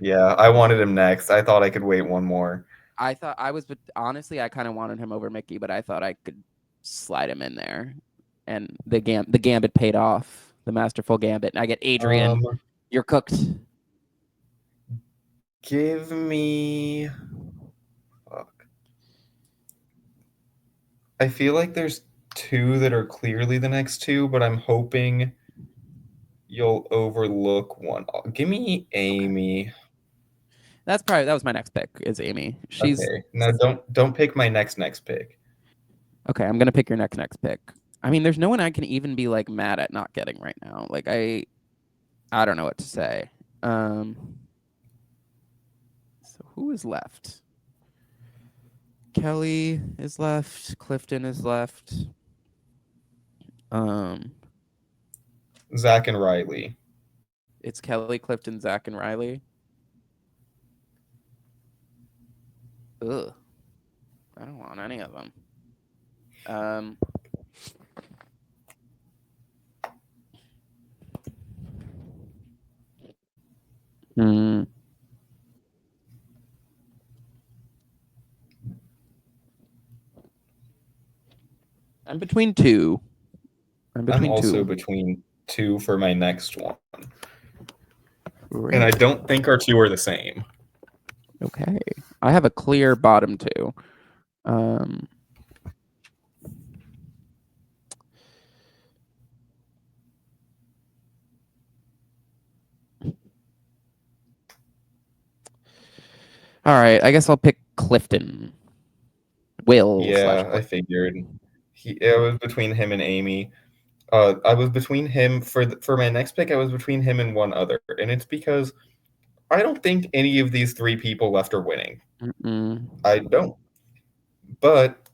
Yeah, I wanted him next. I thought I could wait one more. I thought I was, but honestly, I kind of wanted him over Mickey, but I thought I could slide him in there, and the gambit paid off. The masterful gambit. And I get Adrian. Um, You're cooked. give me. Fuck. I feel like there's two that are clearly the next two, but I'm hoping you'll overlook one. Give me Okay, Amy. that was my next pick. Is Amy? She's Okay. No, don't pick my next pick. okay. I'm gonna pick your next pick. I mean, there's no one I can even be like mad at not getting right now. Like I don't know what to say. So who is left? Kelly is left. Clifton is left. Um, Zach and Riley. it's Kelly, Clifton, Zach, and Riley. Ugh, I don't want any of them. Um, hmm. I'm between two. I'm I'm between also two. between two for my next one. And I Really? don't think our two are the same. Okay. I have a clear bottom two. Um, all right. I guess I'll pick Clifton. Will slash Yeah, I Clifton. figured. I was between him and Amy. I was between him for my next pick. I was between him and one other, and it's because I don't think any of these three people left are winning. Mm-mm. I don't. But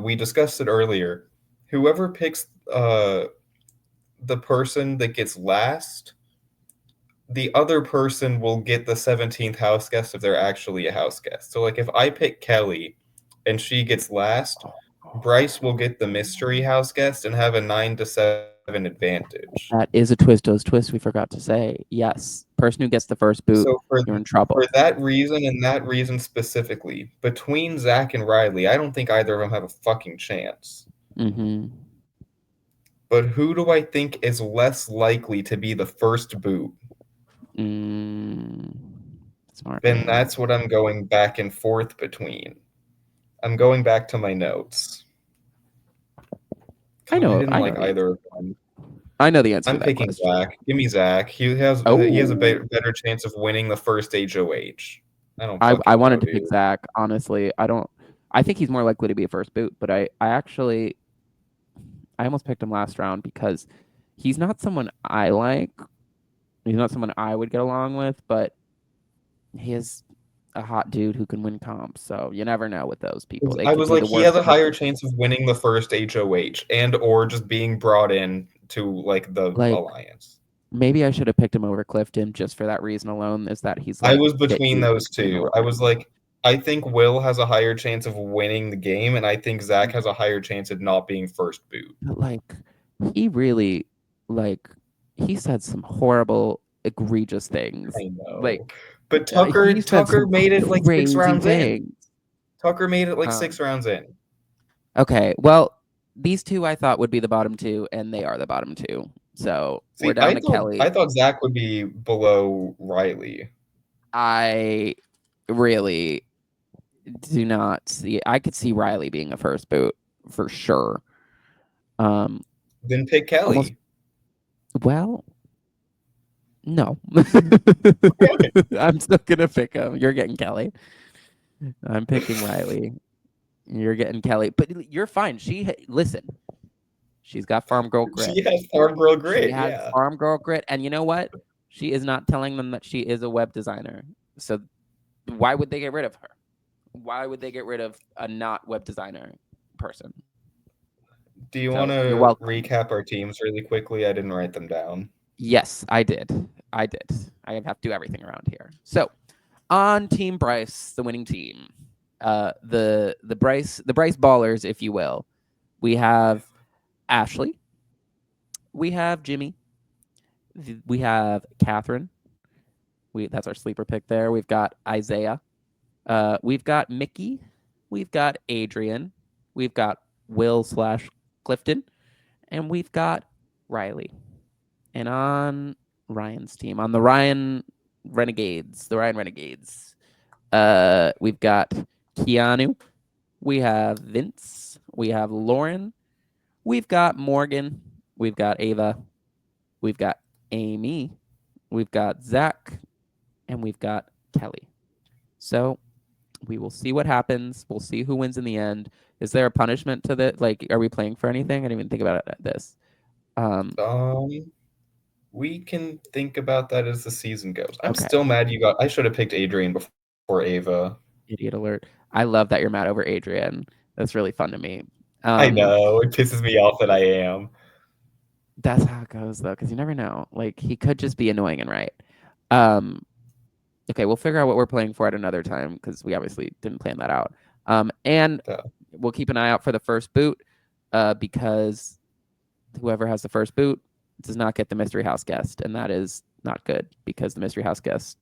we discussed it earlier. Whoever picks the person that gets last, the other person will get the 17th house guest if they're actually a house guest. So, like, if I pick Kelly and she gets last, Bryce will get the mystery house guest and have a 9-7 advantage. That is a Twistos twist we forgot to say. Yes. Person who gets the first boot, So, you're in trouble. for that reason and that reason specifically, between Zach and Riley, I don't think either of them have a fucking chance. Mm-hmm. But who do I think is less likely to be the first boot? Mm. Smart Then man. that's what I'm going back and forth between. I'm going back to my notes. I God, I know. didn't I know like the answer. either of them. I know the answer to I'm that picking question. Zach. Give me Zach. He has a Oh, better chance of winning the first HOH. I don't I fucking wanted know, to pick dude. Zach. Honestly, I don't. I think he's more likely to be a first boot, but I actually I almost picked him last round because he's not someone I like. He's not someone I would get along with, but he is a hot dude who can win comps. So you never know with those people. They I could was be like, the he worst has a higher person. chance of winning the first HOH and or just being brought in to like the Like alliance. maybe I should have picked him over Clifton just for that reason alone. Is that he's I like was get between used those to being a two. I rookie. was like, I think Will has a higher chance of winning the game, and I think Zach has a higher chance of not being first boot. But like he really like he said some horrible, egregious things. I Like know. But he Tucker said Tucker some made it like six crazy rounds in. things. Tucker made it like Um, 6 rounds in. okay, well, these two I thought would be the bottom two, and they are the bottom two. So we're See, down I to thought Kelly. I thought Zach would be below Riley. I really do not see. I could see Riley being a first boot for sure. Um, Then pick almost. Kelly. Well, no. Okay, okay. I'm still gonna pick him. You're getting Kelly. I'm picking Riley. You're getting Kelly, but you're fine. Listen. She's got farm girl grit. She has farm girl She grit, has yeah. farm girl grit, and you know what? She is not telling them that she is a web designer. So why would they get rid of her? Why would they get rid of a not web designer person? Do you want So you're to welcome. recap our teams really quickly? I didn't write them down. Yes, I did. I did. I have to do everything around here. So on Team Bryce, the winning team, the Bryce Ballers, if you will. We have Ashley. We have Jimmy. We have Katherine. That's our sleeper pick there. We've got Isaiah. We've got Mickey. We've got Adrian. We've got Will slash Clifton, and we've got Riley. And on Ryan's team, on the Ryan Renegades, we've got Keanu. We have Vince. We have Lauren. We've got Morgan. We've got Ava. We've got Amy. We've got Zach. And we've got Kelly. So we will see what happens. We'll see who wins in the end. Is there a punishment to the like? Are we playing for anything? I didn't even think about this. Um, Um, we can think about that as the season goes. I'm okay. still mad you got. I should have picked Adrian before Ava. Idiot alert. I love that you're mad over Adrian. That's really fun to me. I Um, know it pisses me off that I am. that's how it goes though, because you never know. Like he could just be annoying and right. Um, okay, we'll figure out what we're playing for at another time because we obviously didn't plan that out. And So, we'll keep an eye out for the first boot, because whoever has the first boot does not get the mystery house guest, and that is not good because the mystery house guest,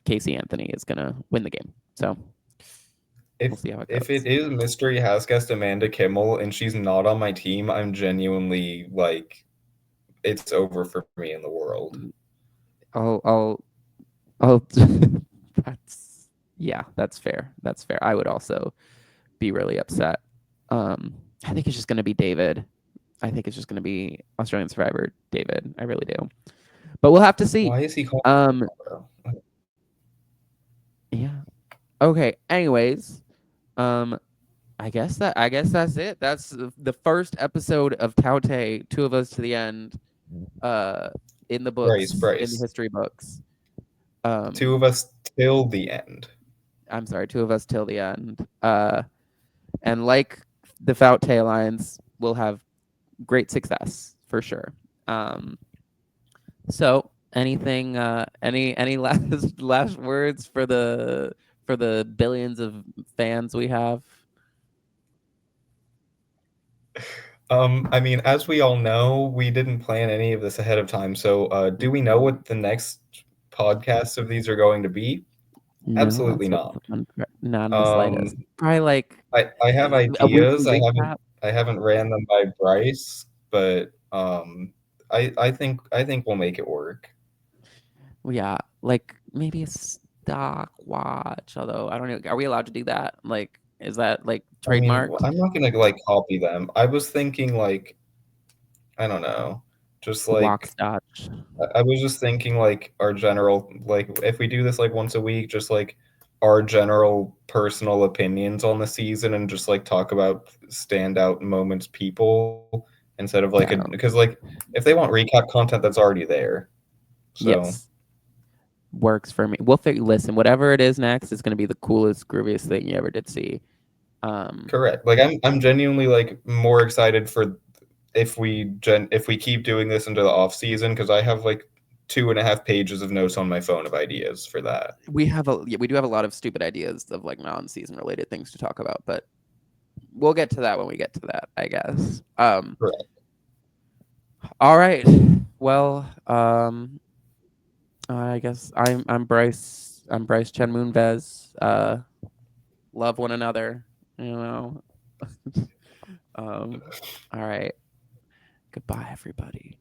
Casey Anthony, is gonna win the game. So we'll if see how it if goes. it is mystery house guest Amanda Kimmel and she's not on my team, I'm genuinely like it's over for me in the world. Mm, I'll that's yeah, that's fair. That's fair. I would also be really upset. I think it's just gonna be David. I think it's just gonna be Australian Survivor David. I really do. But we'll have to see. Why is he called Um, tomorrow? yeah. Okay. Anyways, um, I guess that's it. That's the first episode of TOUTTE, Two of Us to the End, uh, in the Bryce, books, in the Bryce. history books. Two Um, of us till the end. I'm sorry, Two of Us till the end. And like the TOUTTE Alliance, we'll have great success for sure. Um, so anything, any last words for the billions of fans we have? I mean, as we all know, we didn't plan any of this ahead of time. So, do we know Mhm. what the next podcasts of these are going to be? No, Absolutely that's what not. not in the slightest. Um, Probably like I have a ideas. weekly recap. I haven't ran them by Bryce, but I think we'll make it work. Yeah, like maybe a stock watch. Although I don't know, are we allowed to do that? Like, is that like I mean, trademarked? I'm not gonna like copy them. I was thinking like I don't know, just Walk like stotch. I was just thinking like our general like if we do this like once a week, just like our general personal opinions on the season and just like talk about standout moments people instead of like a Down. because like if they want recap content that's already there. So Yes, works for me. We'll figure. Listen, whatever it is next is going to be the coolest, grooviest thing you ever did see. Um, correct. Like I'm genuinely like more excited for if we keep doing this into the off season because I have like 2.5 pages of notes on my phone of ideas for that. we do have a lot of stupid ideas of like non-season related things to talk about, but we'll get to that when we get to that, I guess. Correct. All right. Well, I guess I'm Bryce. I'm Bryce Chen Moonves. Love one another. You know. um. All right. Goodbye, everybody.